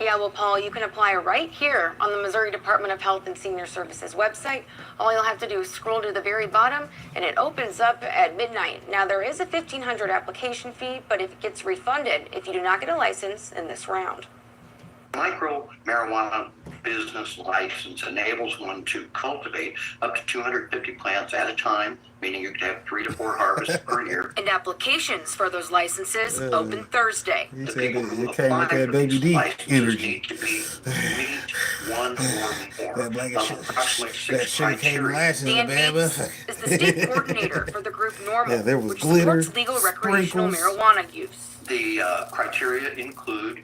Yeah, well, Paul, you can apply right here on the Missouri Department of Health and Senior Services website. All you'll have to do is scroll to the very bottom, and it opens up at midnight. Now, there is a $1,500 application fee, but it gets refunded if you do not get a license in this round. Micro marijuana business license enables one to cultivate up to 250 plants at a time, meaning you could have 3 to 4 harvests per year. And applications for those licenses open Thursday. He said it came with that Baby D energy. One or more. That blanket shit. Approximately 6 That sugar cane criteria. lashes, Dan bad Bates motherfucker. is the state coordinator for the group Normal, Yeah, there was which glitter, supports legal recreational sprinkles. marijuana use. The criteria include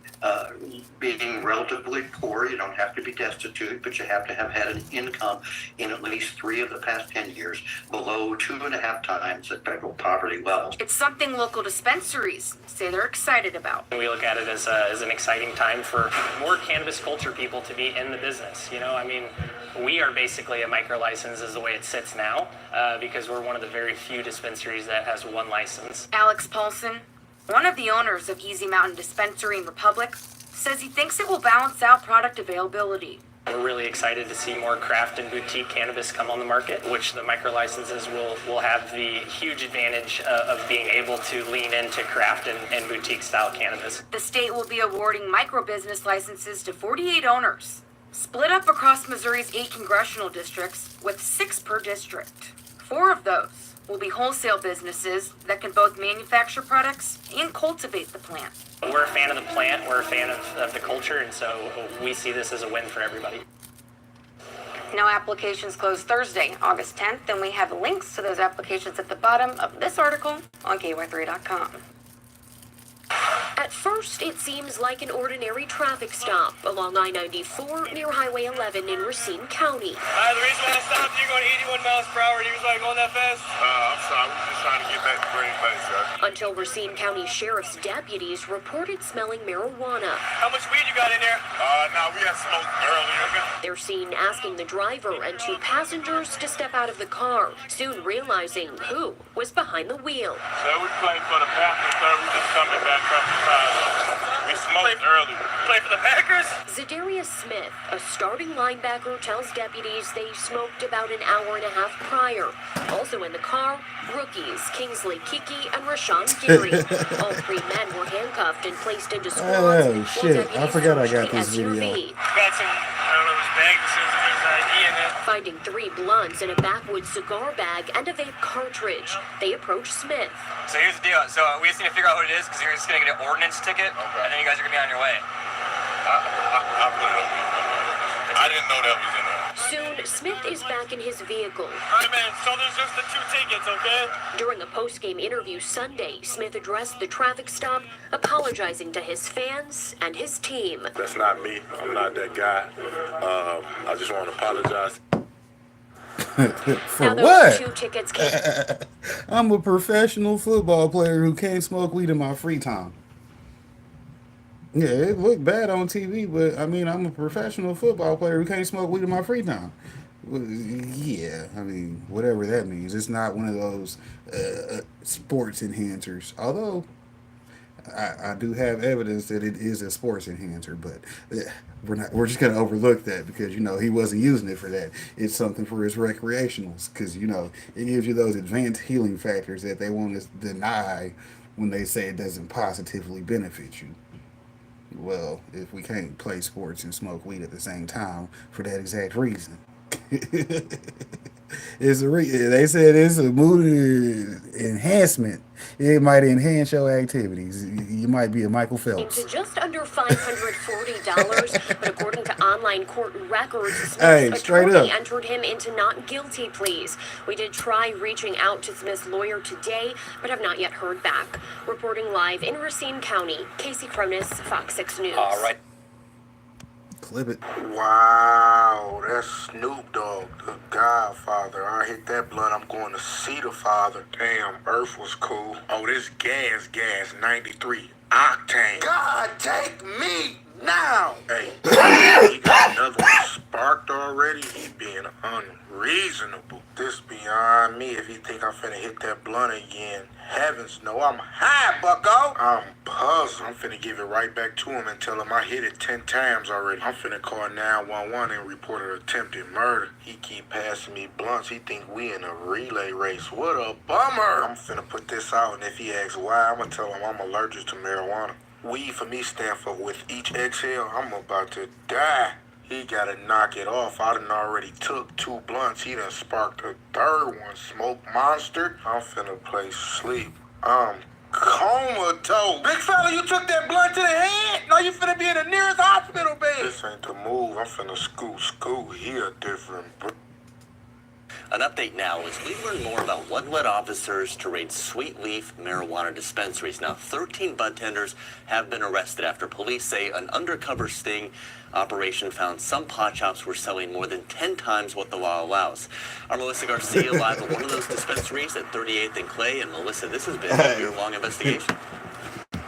being relatively poor. You don't have to be destitute, but you have to have had an income in at least 3 of the past 10 years below 2.5 times the federal poverty levels. It's something local dispensaries say they're excited about. We look at it as an exciting time for more cannabis culture people to be in the business. You know, I mean, we are basically a micro license as the way it sits now because we're one of the very few dispensaries that has 1 license. Alex Paulson, one of the owners of Easy Mountain Dispensary in Republic, says he thinks it will balance out product availability. We're really excited to see more craft and boutique cannabis come on the market, which the micro licenses will have the huge advantage of being able to lean into craft and boutique style cannabis. The state will be awarding micro business licenses to 48 owners, split up across Missouri's 8 congressional districts with 6 per district. 4 of those will be wholesale businesses that can both manufacture products and cultivate the plant. We're a fan of the plant, we're a fan of the culture, and so we see this as a win for everybody. Now applications close Thursday, August 10th, and we have links to those applications at the bottom of this article on KY3.com. At first, it seems like an ordinary traffic stop along I-94 near Highway 11 in Racine County. The reason why I stopped you going 81 miles per hour, and he was like going that fast? I'm sorry, we're just trying to get back to Green Bay, sir. Until Racine County Sheriff's deputies reported smelling marijuana. How much weed you got in there? No, we had smoked earlier. They're seen asking the driver and 2 passengers to step out of the car, soon realizing who was behind the wheel. So we played for the Panthers, sir. We just coming back from the side. We smoked earlier. Play for the Packers? Zadarius Smith, a starting linebacker, tells deputies they smoked about an hour and a half prior. Also in the car, rookies Kingsley Kiki and Rashawn Geary. All 3 men were handcuffed and placed into squads. Oh shit! I forgot I got this video. Got some, I don't know, his bag that says there's ID in it. Finding 3 blunts in a backwoods cigar bag and a vape cartridge, they approached Smith. So here's the deal. So we just need to figure out what it is because you're just going to get an ordinance ticket, and then you guys are going to be on your way. I didn't know that was in there. Soon, Smith is back in his vehicle. All right, man. So there's just the 2 tickets, okay? During a post-game interview Sunday, Smith addressed the traffic stop, apologizing to his fans and his team. That's not me. I'm not that guy. I just want to apologize. For now, what? Those 2 tickets I'm a professional football player who can't smoke weed in my free time. Yeah, it looked bad on TV, but I mean, I'm a professional football player who can't smoke weed in my free time. Well, yeah, I mean, whatever that means. It's not one of those sports enhancers. Although, I do have evidence that it is a sports enhancer, but we're just gonna overlook that because he wasn't using it for that. It's something for his recreationals because it gives you those advanced healing factors that they want to deny when they say it doesn't positively benefit you. Well, if we can't play sports and smoke weed at the same time for that exact reason. They said it's a mood enhancement. It might enhance your activities. You might be a Michael Phelps. To just under $540, but according to online court records, Smith's Hey, straight attorney up. entered him into not guilty pleas. We did try reaching out to Smith's lawyer today, but have not yet heard back. Reporting live in Racine County, Casey Cronus, Fox 6 News. All right. Clip it. Wow, that's Snoop Dogg, the Godfather. I hit that blunt, I'm going to see the father. Damn, Earth was cool. Oh, this gas, 93 octane. God, take me now. Hey, he got another one sparked already. He being unreasonable. This beyond me if he think I'm finna hit that blunt again. Heavens no, I'm high, bucko. I'm puzzled. I'm finna give it right back to him and tell him I hit it 10 times already. I'm finna call 911 and report an attempted murder. He keep passing me blunts. He think we in a relay race. What a bummer. I'm finna put this out, and if he asks why, I'm gonna tell him I'm allergic to marijuana. Weed for me stand for with each exhale, I'm about to die. He gotta knock it off. I done already took 2 blunts. He done sparked a 3rd one. Smoke monster. I'm finna play sleep. I'm comatose. Big fella, you took that blunt to the head? No, you finna be in the nearest hospital bed. This ain't the move. I'm finna scoot. He a different An update now as we learn more about what led officers to raid sweet leaf marijuana dispensaries. Now, 13 bud tenders have been arrested after police say an undercover sting operation found some pot shops were selling more than 10 times what the law allows. Our Melissa Garcia live at one of those dispensaries at 38th and Clay. And Melissa, this has been a year-long investigation.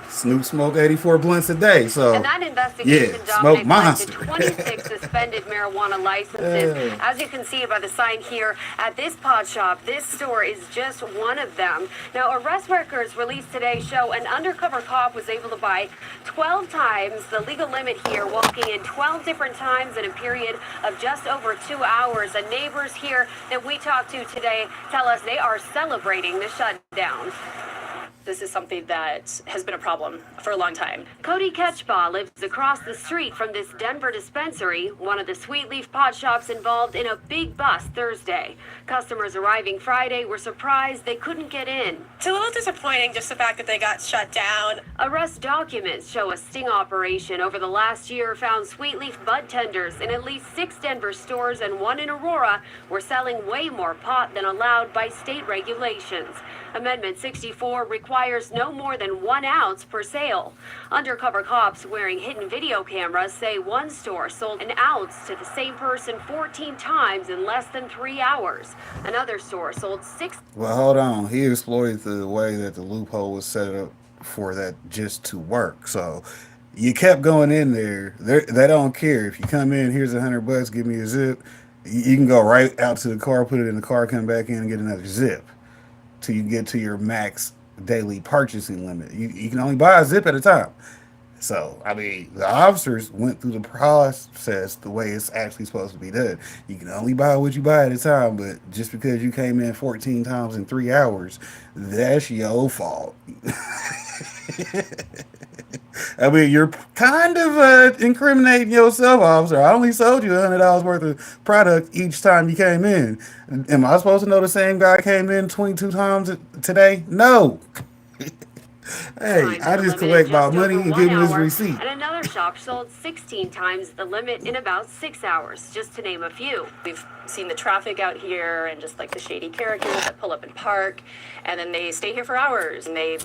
Snoop smoked 84 blunts a day, so And that investigation, yeah, smoke Dominic, led to monster. 26 suspended marijuana licenses. As you can see by the sign here at this pot shop, this store is just one of them. Now, arrest records released today show an undercover cop was able to buy 12 times the legal limit here, walking in 12 different times in a period of just over 2 hours. And neighbors here that we talked to today tell us they are celebrating the shutdown. This is something that has been a problem for a long time. Cody Ketchbaugh lives across the street from this Denver dispensary, one of the sweet leaf pot shops involved in a big bust Thursday. Customers arriving Friday were surprised they couldn't get in. It's a little disappointing, just the fact that they got shut down. Arrest documents show a sting operation over the last year found sweet leaf bud tenders in at least 6 Denver stores and 1 in Aurora were selling way more pot than allowed by state regulations. Amendment 64 requires no more than 1 ounce per sale. Undercover cops wearing hidden video cameras say one store sold an ounce to the same person 14 times in less than 3 hours. Another store sold 6. Well, hold on. He exploited the way that the loophole was set up for that just to work. So you kept going in there. They don't care. If you come in, here's $100, give me a zip. You can go right out to the car, put it in the car, come back in and get another zip till you get to your max daily purchasing limit. You can only buy a zip at a time. So, I mean, the officers went through the process the way it's actually supposed to be done. You can only buy what you buy at a time, but just because you came in 14 times in 3 hours, that's your fault. I mean, you're kind of incriminating yourself, officer. I only sold you $100 worth of product each time you came in. Am I supposed to know the same guy came in 22 times today? No. Hey, I just collect my money and give him his receipt. And another shop sold 16 times the limit in about 6 hours, just to name a few. We've seen the traffic out here and just like the shady characters that pull up and park, and then they stay here for hours and they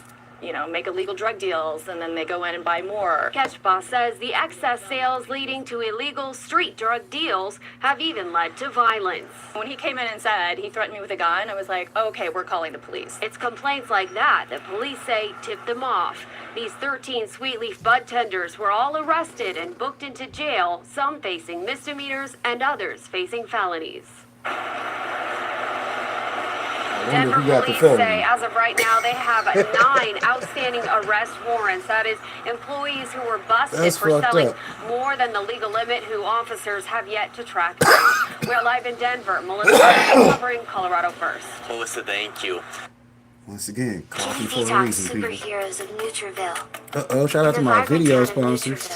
make illegal drug deals, and then they go in and buy more. Ketchbaugh says the excess sales leading to illegal street drug deals have even led to violence. When he came in and said he threatened me with a gun, I was like, okay, we're calling the police. It's complaints like that police say tipped them off. These 13 sweet leaf bud tenders were all arrested and booked into jail, some facing misdemeanors and others facing felonies. Denver police say as of right now they have 9 outstanding arrest warrants. That is employees who were busted for selling more than the legal limit who officers have yet to track down. We're live in Denver. Melissa covering Colorado First. Melissa, thank you. Once again, coffee for a Detox reason, people. Superheroes of Nutriville. Uh-oh, shout out to my video sponsors.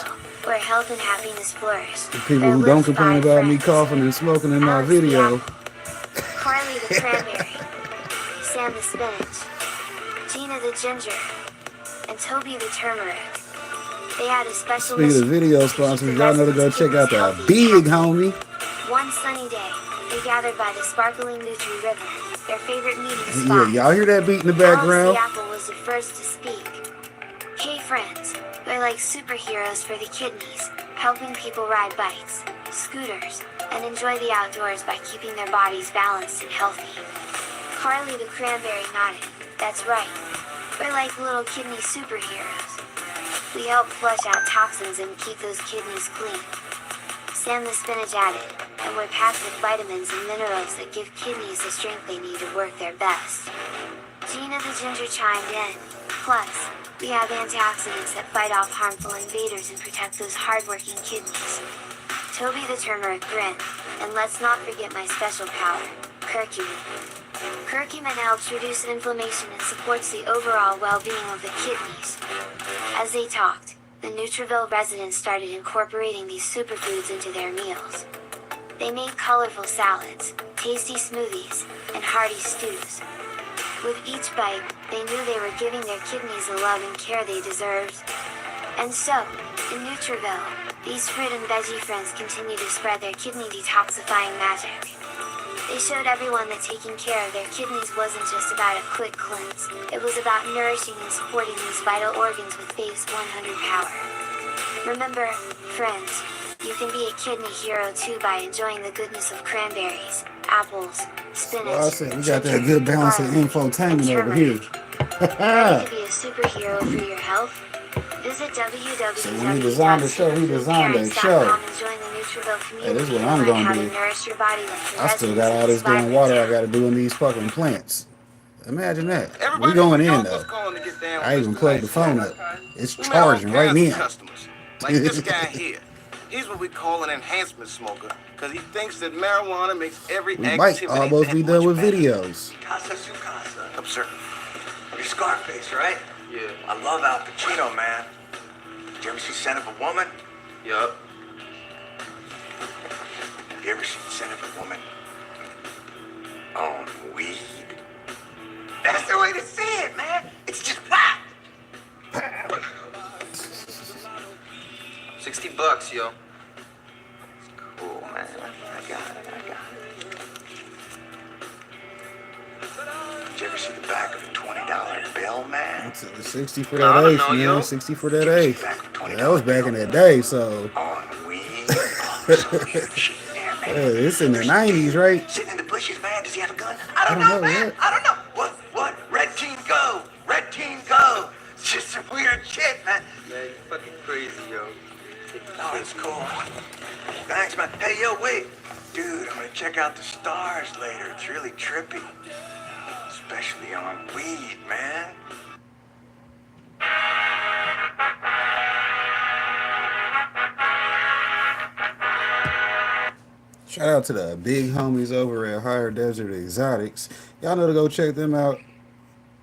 Where health and happiness flourish. The people who don't complain about me coughing and smoking in my video. Carly the cranberry, Sam the spinach, Gina the ginger, and Toby the turmeric. They had a special Speaking of video sponsors, y'all know to go check out the big homie. One sunny day, they gathered by the sparkling Nutri River, their favorite meeting Yeah, spot. y'all hear that beat in the background? Alex the apple was the first to speak. Hey friends, we're like superheroes for the kidneys, helping people ride bikes, scooters, and enjoy the outdoors by keeping their bodies balanced and healthy. Carly the cranberry nodded. That's right. We're like little kidney superheroes. We help flush out toxins and keep those kidneys clean. Sam the spinach added, and we're packed with vitamins and minerals that give kidneys the strength they need to work their best. Gina the ginger chimed in. Plus, we have antioxidants that fight off harmful invaders and protect those hardworking kidneys. Toby the turmeric grinned, and let's not forget my special power, curcumin. Curcumin helps reduce inflammation and supports the overall well-being of the kidneys. As they talked, the Nutriville residents started incorporating these superfoods into their meals. They made colorful salads, tasty smoothies, and hearty stews. With each bite, they knew they were giving their kidneys the love and care they deserved. And so, in Nutriville, these fruit and veggie friends continue to spread their kidney detoxifying magic. They showed everyone that taking care of their kidneys wasn't just about a quick cleanse, it was about nourishing and supporting these vital organs with Phase 100 power. Remember, friends, you can be a kidney hero too by enjoying the goodness of cranberries, apples, spinach. Well, I said we got that good balance of infotainment over here. Ready to be a superhero for your health? Visit www.nutriville.com So when he designed the show, he designed that show. and join the Nutriville community. Hey, this is what and I'm learn gonna how do. to nourish your body like the I still residents got of all this this damn vibrant water I town. gotta do in these fucking plants. Imagine that. We going in though. I even plugged the phone up. It's charging right now. Like this guy here. He's what we call an enhancement smoker because he thinks that marijuana makes every We activity might almost be done with videos. Casa su casa. Observe. You're Scarface, right? Yeah. I love Al Pacino, man. Did you ever see Scent of a Woman? Yup. You ever seen Scent of a Woman on weed? That's the way to see it, man. It's just whack. $60, yo. Cool, man. I got it. Did you ever see the back of a $20 bill, man? It's 60 for that eighth, man. 60 for that eighth. Yeah, that was back in that day, so. Yeah, it's in the 90s, right? Sitting in the bushes, man. Does he have a gun? I don't know, man. I don't know. What? Red team go. Red team go. It's just some weird shit, man. Man, you're fucking crazy, yo. No, it's cool. Thanks, man. Hey, yo, wait. Dude, I'm gonna check out the stars later. It's really trippy. Especially on weed, man. Shout out to the big homies over at Higher Desert Exotics. Y'all know to go check them out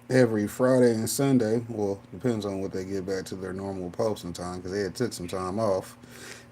every Friday and Sunday. Well, depends on what they get back to their normal posting time because they had took some time off.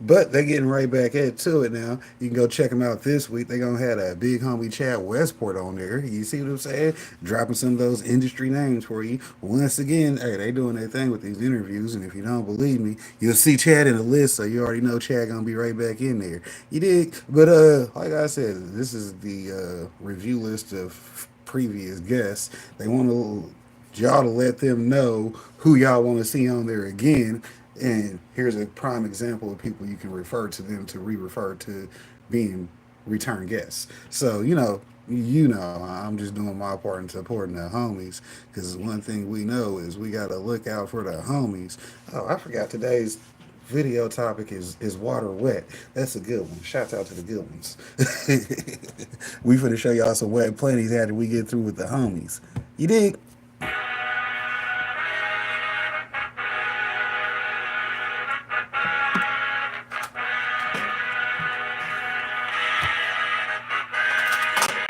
But they're getting right back to it now. You can go check them out this week. They're going to have a big homie Chad Westport on there. You see what I'm saying? Dropping some of those industry names for you. Once again, hey, they doing their thing with these interviews. And if you don't believe me, you'll see Chad in the list. So you already know Chad going to be right back in there. You dig? But like I said, this is the review list of previous guests. They want y'all to let them know who y'all want to see on there again. And here's a prime example of people you can refer to them to re-refer to being return guests. So, you know, I'm just doing my part in supporting the homies because one thing we know is we got to look out for the homies. Oh, I forgot today's video topic is water wet. That's a good one. Shout out to the good ones. We finna show y'all some wet plenties after we get through with the homies. You dig?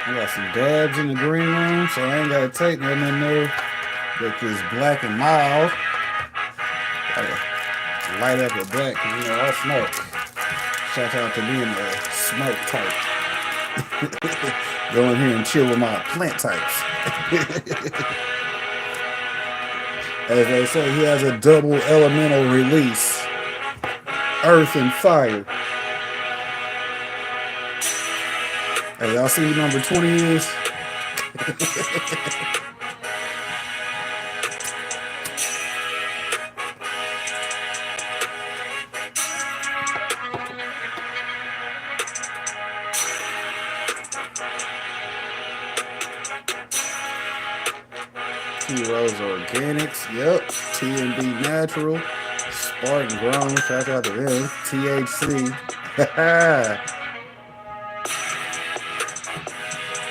I got some dabs in the green room, so I ain't gotta take nothing in there that is black and mild. Gotta light up a black, because you know I smoke. Shout out to being a smoke type. Go in here and chill with my plant types. As they say, he has a double elemental release. Earth and fire. Hey, y'all see who number 20 is? T-Rose Organics, yep. T&B Natural, Spartan Grown, shout out to them. THC.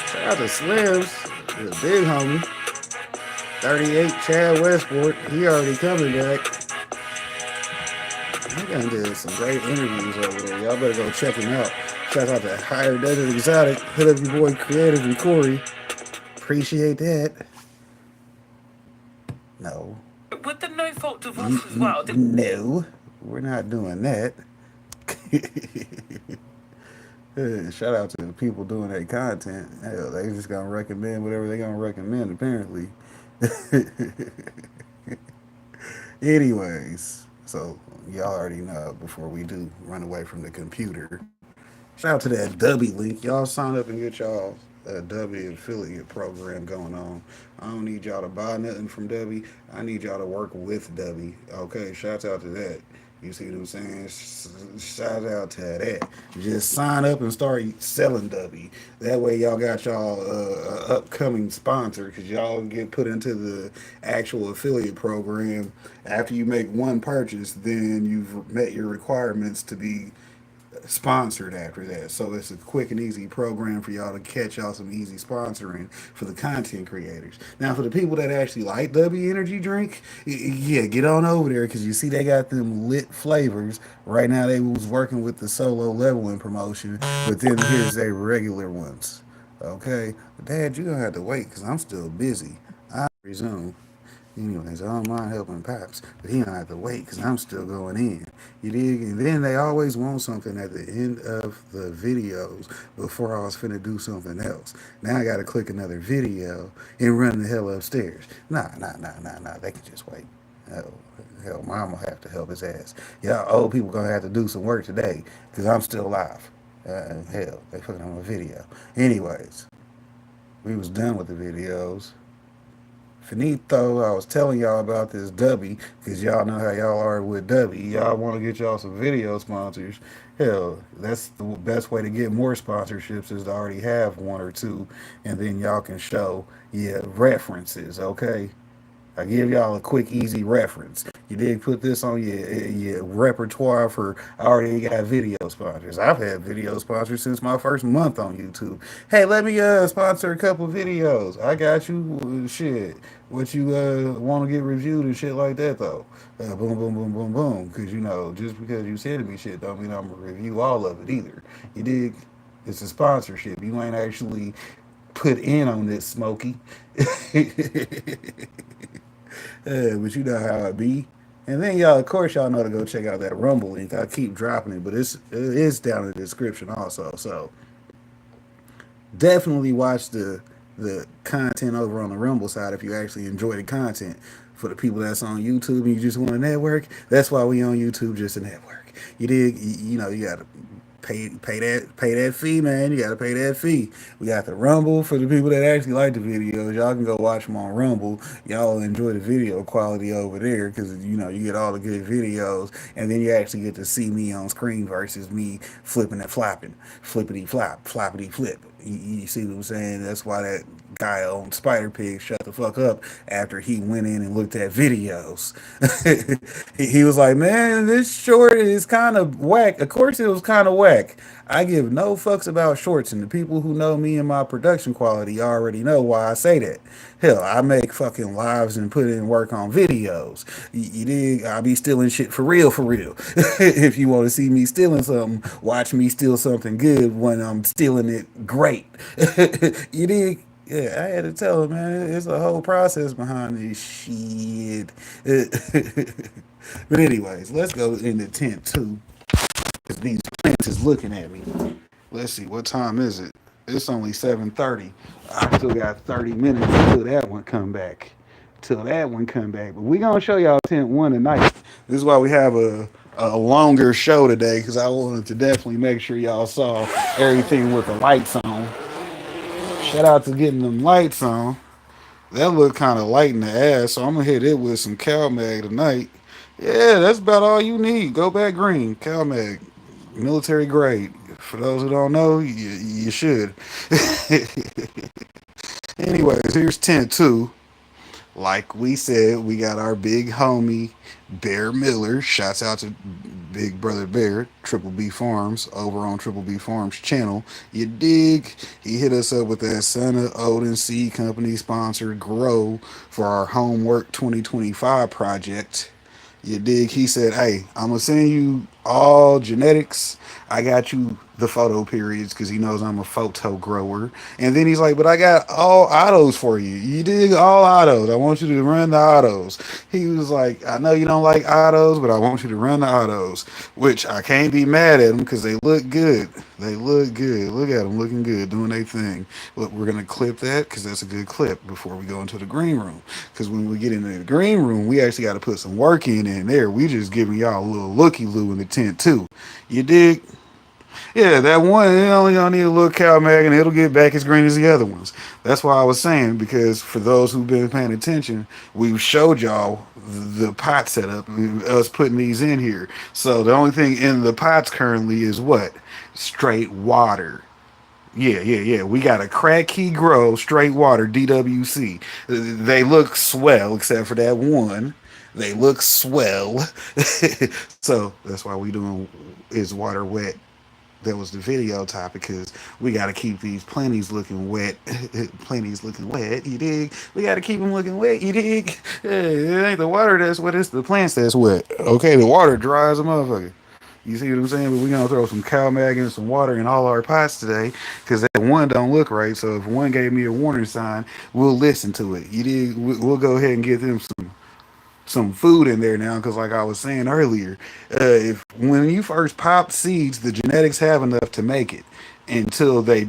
Shout out to Slims, the big homie. 38 Chad Westport, he already coming back. He done did some great interviews over there. Y'all better go check him out. Shout out to Higher Desert Exotic. Hit up your boy Creative and Corey. Appreciate that. No. With the no fault divorce as well. No, we're not doing that. Shout out to the people doing their content. Hell, they just gonna recommend whatever they gonna recommend, apparently. Anyways, so y'all already know before we do run away from the computer. Shout out to that W link. Y'all sign up and get y'all a W affiliate program going on. I don't need y'all to buy nothing from W. I need y'all to work with W. Okay, shout out to that. You see what I'm saying? Shout out to that. Just sign up and start selling W. That way y'all got y'all upcoming sponsor because y'all get put into the actual affiliate program. After you make one purchase, then you've met your requirements to be sponsored after that. So it's a quick and easy program for y'all to catch y'all some easy sponsoring for the content creators. Now for the people that actually like W energy drink, yeah, get on over there because you see they got them lit flavors. Right now they was working with the solo leveling promotion, but then here's their regular ones. Okay, Dad, you're gonna have to wait because I'm still busy. I resume. Anyways, I don't mind helping Pops, but he don't have to wait because I'm still going in. You dig? And then they always want something at the end of the videos before I was finna do something else. Now I gotta click another video and run the hell upstairs. Nah. They can just wait. Hell, Mom will have to help his ass. Y'all old people gonna have to do some work today because I'm still alive. Hell, they fucking on a video. Anyways, we was done with the videos. Finito, I was telling y'all about this W because y'all know how y'all are with W. Y'all want to get y'all some video sponsors. Hell, that's the best way to get more sponsorships is to already have one or two, and then y'all can show references. Okay, I give y'all a quick, easy reference. You did put this on your repertoire for, I already got video sponsors. I've had video sponsors since my first month on YouTube. Hey, let me sponsor a couple videos. I got you. Shit. What you want to get reviewed and shit like that, though. Boom, boom, boom, boom, boom. Because, just because you sending me shit don't mean I'm going to review all of it either. You dig? It's a sponsorship. You ain't actually put in on this, Smokey. But you know how it be. And then y'all, of course, y'all know to go check out that Rumble link. I keep dropping it, but it is down in the description also. So definitely watch the content over on the Rumble side if you actually enjoy the content. For the people that's on YouTube and you just want to network, that's why we on YouTube, just to network. You dig? You gotta pay that fee, man. You gotta pay that fee. We got the Rumble for the people that actually like the videos. Y'all can go watch them on Rumble. Y'all enjoy the video quality over there because you get all the good videos, and then you actually get to see me on screen versus me flipping and flopping, flippity flop, floppity flip. You see what I'm saying? That's why that guy on Spider Pig shut the fuck up after he went in and looked at videos. He was like, man, this short is kind of whack. Of course it was kind of whack. I give no fucks about shorts, and the people who know me and my production quality already know why I say that. Hell, I make fucking lives and put in work on videos. You dig? I be stealing shit for real, for real. If you want to see me stealing something, watch me steal something good when I'm stealing it great. You dig? Yeah, I had to tell him, man, it's a whole process behind this shit. But anyways, let's go into tent 2. Because these plants is looking at me. Let's see, what time is it? It's only 7:30. I still got 30 minutes until that one come back. Till that one come back. But we gonna show y'all tent one tonight. This is why we have a longer show today, because I wanted to definitely make sure y'all saw everything with the lights on. Shout out to getting them lights on. That look kind of light in the ass, so I'm gonna hit it with some CalMag tonight. Yeah, that's about all you need. Go back green, CalMag, military grade. For those who don't know, you should. Anyways, here's tent two. Like we said, we got our big homie Bear Miller. Shouts out to Big Brother Bear, Triple B Farms, over on Triple B Farms channel. You dig? He hit us up with that Son of Odin Seed Company sponsored grow for our Homework 2025 project. You dig? He said, hey, I'm going to send you all genetics. I got you the photo periods because he knows I'm a photo grower. And then he's like, but I got all autos for you. You dig? All autos. I want you to run the autos. He was like, I know you don't like autos, but I want you to run the autos, which I can't be mad at them because they look good. They look good. Look at them looking good, doing their thing. But we're going to clip that because that's a good clip before we go into the green room. Because when we get into the green room, we actually got to put some work in there. We just giving y'all a little looky-loo in the tent too. You dig? Yeah, that one, only gonna need a little CalMag and it'll get back as green as the other ones. That's why I was saying, because for those who've been paying attention, we've showed y'all the pot setup, us putting these in here. So the only thing in the pots currently is what? Straight water. Yeah. We got a Crack Key Grow straight water DWC. They look swell, except for that one. They look swell. So that's why we doing is water wet. That was the video topic, because we got to keep these plenties looking wet. Plenties looking wet, you dig? We got to keep them looking wet, you dig? It ain't the water that's wet, it's the plants that's wet. Okay, the water dries a motherfucker. You see what I'm saying? But we're going to throw some CalMag and some water in all our pots today, because that one don't look right. So if one gave me a warning sign, we'll listen to it. You dig? We'll go ahead and give them some food in there now, because like I was saying earlier, if when you first pop seeds, the genetics have enough to make it until they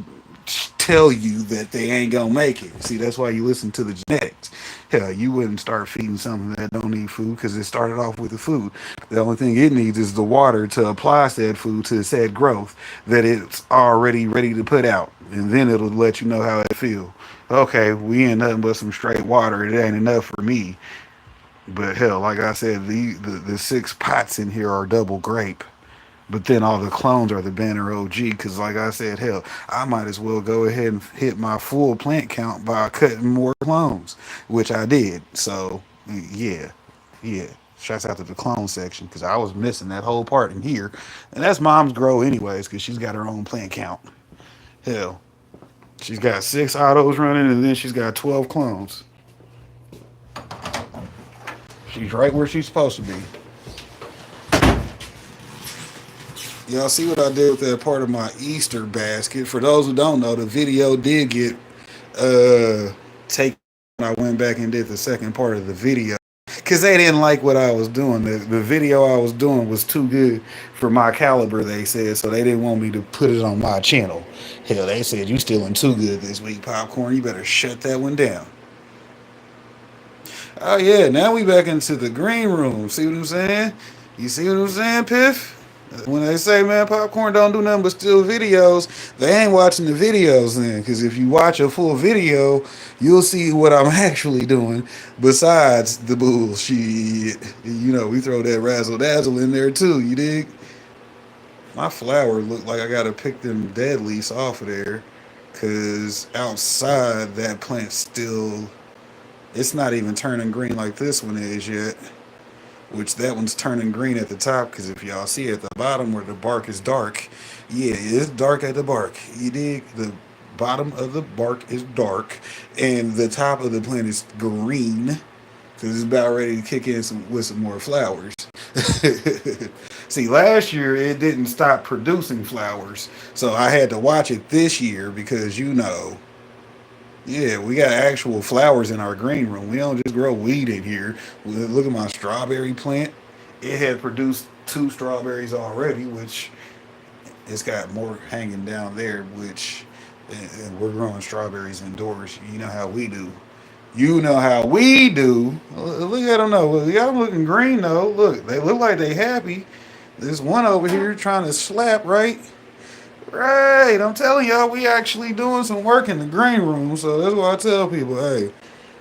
tell you that they ain't gonna make it. See, that's why you listen to the genetics. Hell, you wouldn't start feeding something that don't need food because it started off with the food. The only thing it needs is the water to apply said food to said growth that it's already ready to put out, and then it'll let you know how it feel. Okay, we ain't nothing but some straight water. It ain't enough for me. But hell, like I said, the 6 pots in here are double grape. But then all the clones are the Banner OG, because like I said, hell, I might as well go ahead and hit my full plant count by cutting more clones, which I did. So, yeah. Shouts out to the clone section, because I was missing that whole part in here. And that's Mom's grow anyways, because she's got her own plant count. Hell, she's got 6 autos running, and then she's got 12 clones. She's right where she's supposed to be. Y'all see what I did with that part of my Easter basket? For those who don't know, the video did get taken. I went back and did the second part of the video because they didn't like what I was doing. The video I was doing was too good for my caliber, they said, so they didn't want me to put it on my channel. Hell, they said, you stealing too good this week, Popcorn. You better shut that one down. Oh yeah, now we back into the green room. See what I'm saying? You see what I'm saying, Piff? When they say, man, Popcorn don't do nothing but steal videos, they ain't watching the videos then. Because if you watch a full video, you'll see what I'm actually doing besides the bullshit. You know, we throw that razzle dazzle in there too, you dig? My flower look like I gotta pick them dead leaves off of there. Because outside, that plant still... It's not even turning green like this one is yet. Which that one's turning green at the top, because if y'all see at the bottom where the bark is dark, yeah, it's dark at the bark. You dig? The bottom of the bark is dark, and the top of the plant is green, because it's about ready to kick in with some more flowers. See, last year it didn't stop producing flowers, so I had to watch it this year because, you know, yeah, we got actual flowers in our green room. We don't just grow weed in here. Look at my strawberry plant. It had produced 2 strawberries already, which it's got more hanging down there, which and we're growing strawberries indoors. You know how we do. You know how we do. Look at them though. Y'all looking green though. Look, they look like they happy. There's one over here trying to slap, right? Right. I'm telling y'all, we actually doing some work in the green room. So that's why I tell people, hey,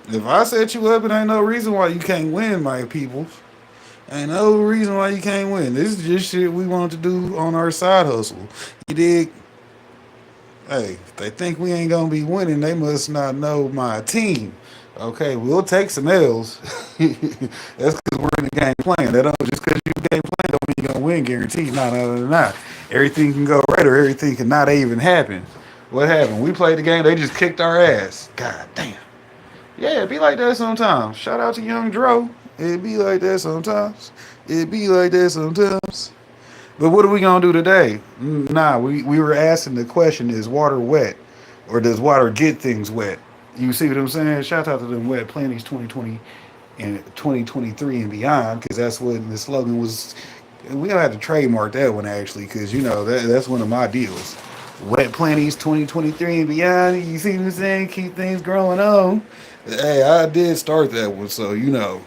if I set you up, it ain't no reason why you can't win, my people. Ain't no reason why you can't win. This is just shit we want to do on our side hustle. You dig? Hey, if they think we ain't gonna be winning, they must not know my team. Okay, we'll take some L's. That's because we're in the game playing. That don't just because you game playing don't mean you're gonna win guaranteed. No. Everything can go right or everything can not even happen. What happened? We played the game, they just kicked our ass. God damn. Yeah, it be like that sometimes. Shout out to Young Dro. It be like that sometimes. It be like that sometimes. But what are we gonna do today? Nah, we were asking the question: is water wet, or does water get things wet? You see what I'm saying? Shout out to them wet plenties 2020 and 2023 and beyond, because that's what the slogan was. We don't have to trademark that one actually, because you know that's one of my deals. Wet plenties 2023 and beyond. You see what I'm saying? Keep things growing on. Hey, I did start that one, so you know.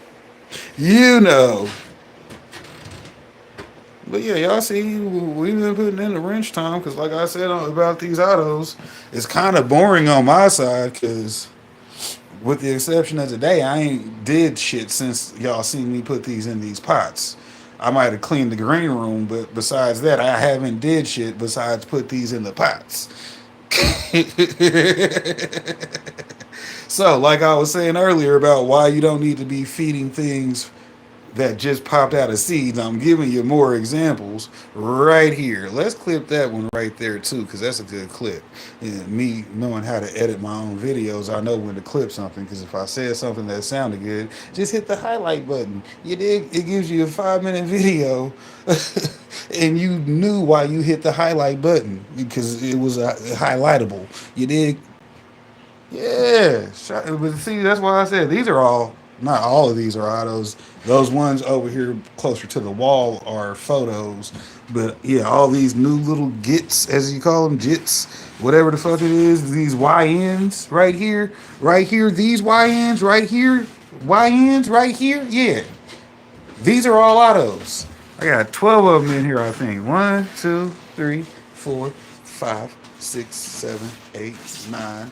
But yeah, y'all see, we've been putting in the wrench time because, like I said about these autos, it's kind of boring on my side because, with the exception of today, I ain't did shit since y'all seen me put these in these pots. I might have cleaned the green room, but besides that, I haven't did shit besides put these in the pots. So, like I was saying earlier about why you don't need to be feeding things that just popped out of seeds. I'm giving you more examples right here. Let's clip that one right there too, because that's a good clip. And me knowing how to edit my own videos, I know when to clip something, because if I said something that sounded good, just hit the highlight button. You dig? It gives you a 5-minute video and you knew why you hit the highlight button, because it was highlightable. You dig? Yeah, but see, that's why I said these are all, not all of these are autos. Those ones over here closer to the wall are photos. But yeah, all these new little gits, as you call them, jits, whatever the fuck it is, these YNs right here, these YNs right here, YNs right here, yeah. These are all autos. I got 12 of them in here, I think. 1, 2, 3, 4, 5, 6, 7, 8, 9.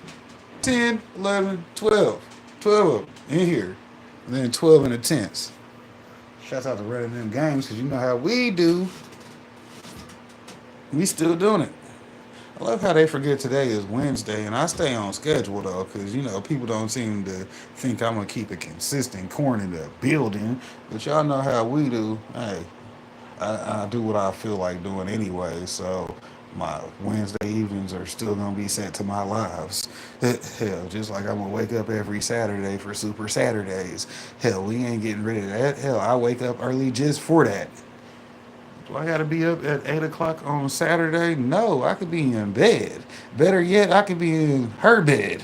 10, 11, 12. 12 of them in here. And then 12 in the tents. Shouts out to running them games, because you know how we do. We still doing it. I love how they forget today is Wednesday, and I stay on schedule, though, because, you know, people don't seem to think I'm going to keep it consistent, corn in the building. But y'all know how we do. Hey, I do what I feel like doing anyway, so my Wednesday evenings are still gonna be set to my lives. Hell, just like I'm gonna wake up every Saturday for Super Saturdays. Hell, we ain't getting rid of that. Hell, I wake up early just for that. Do I gotta be up at 8 o'clock on Saturday? No, I could be in bed. Better yet, I could be in her bed.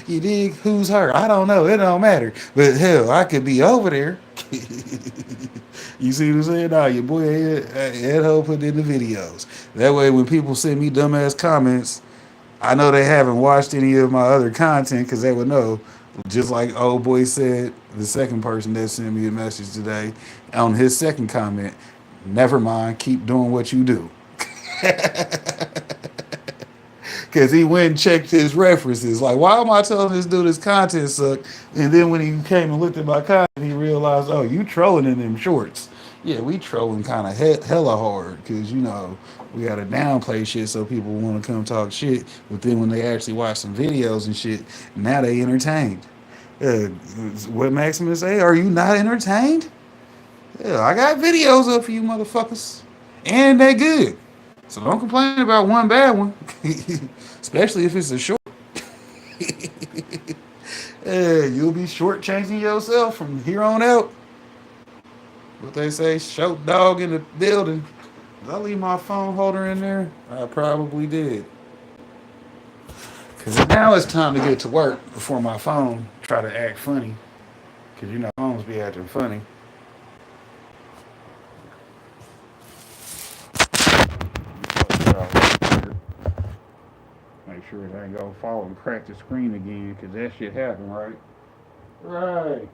You dig? Who's her? I don't know. It don't matter. But hell, I could be over there. You see what I'm saying? Nah, your boy Ed Ho put in the videos. That way, when people send me dumbass comments, I know they haven't watched any of my other content, because they would know. Just like old boy said, the second person that sent me a message today, on his second comment, never mind, keep doing what you do. Because he went and checked his references. Like, why am I telling this dude his content sucked? And then when he came and looked at my content, he realized, oh, you trolling in them shorts. Yeah, we trolling kind of hella hard, because, you know, we got to downplay shit so people want to come talk shit. But then when they actually watch some videos and shit, now they entertained. What Maximus say? Are you not entertained? Yeah, I got videos up for you motherfuckers. And they good. So don't complain about one bad one. Especially if it's a short. Hey, you'll be shortchanging yourself from here on out. What they say, short dog in the building. Did I leave my phone holder in there? I probably did. Because now it's time to get to work before my phone try to act funny. Because you know phones be acting funny. Make sure that I ain't go fall and crack the screen again, because that shit happened, right? Right.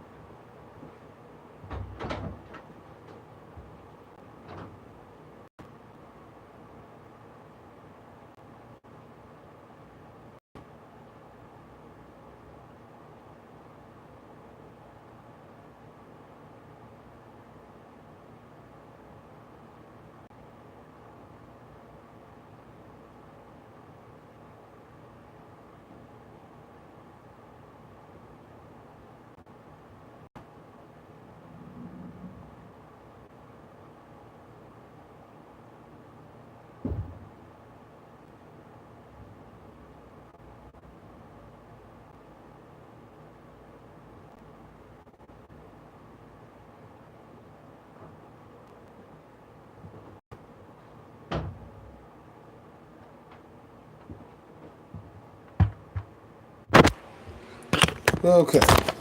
Okay.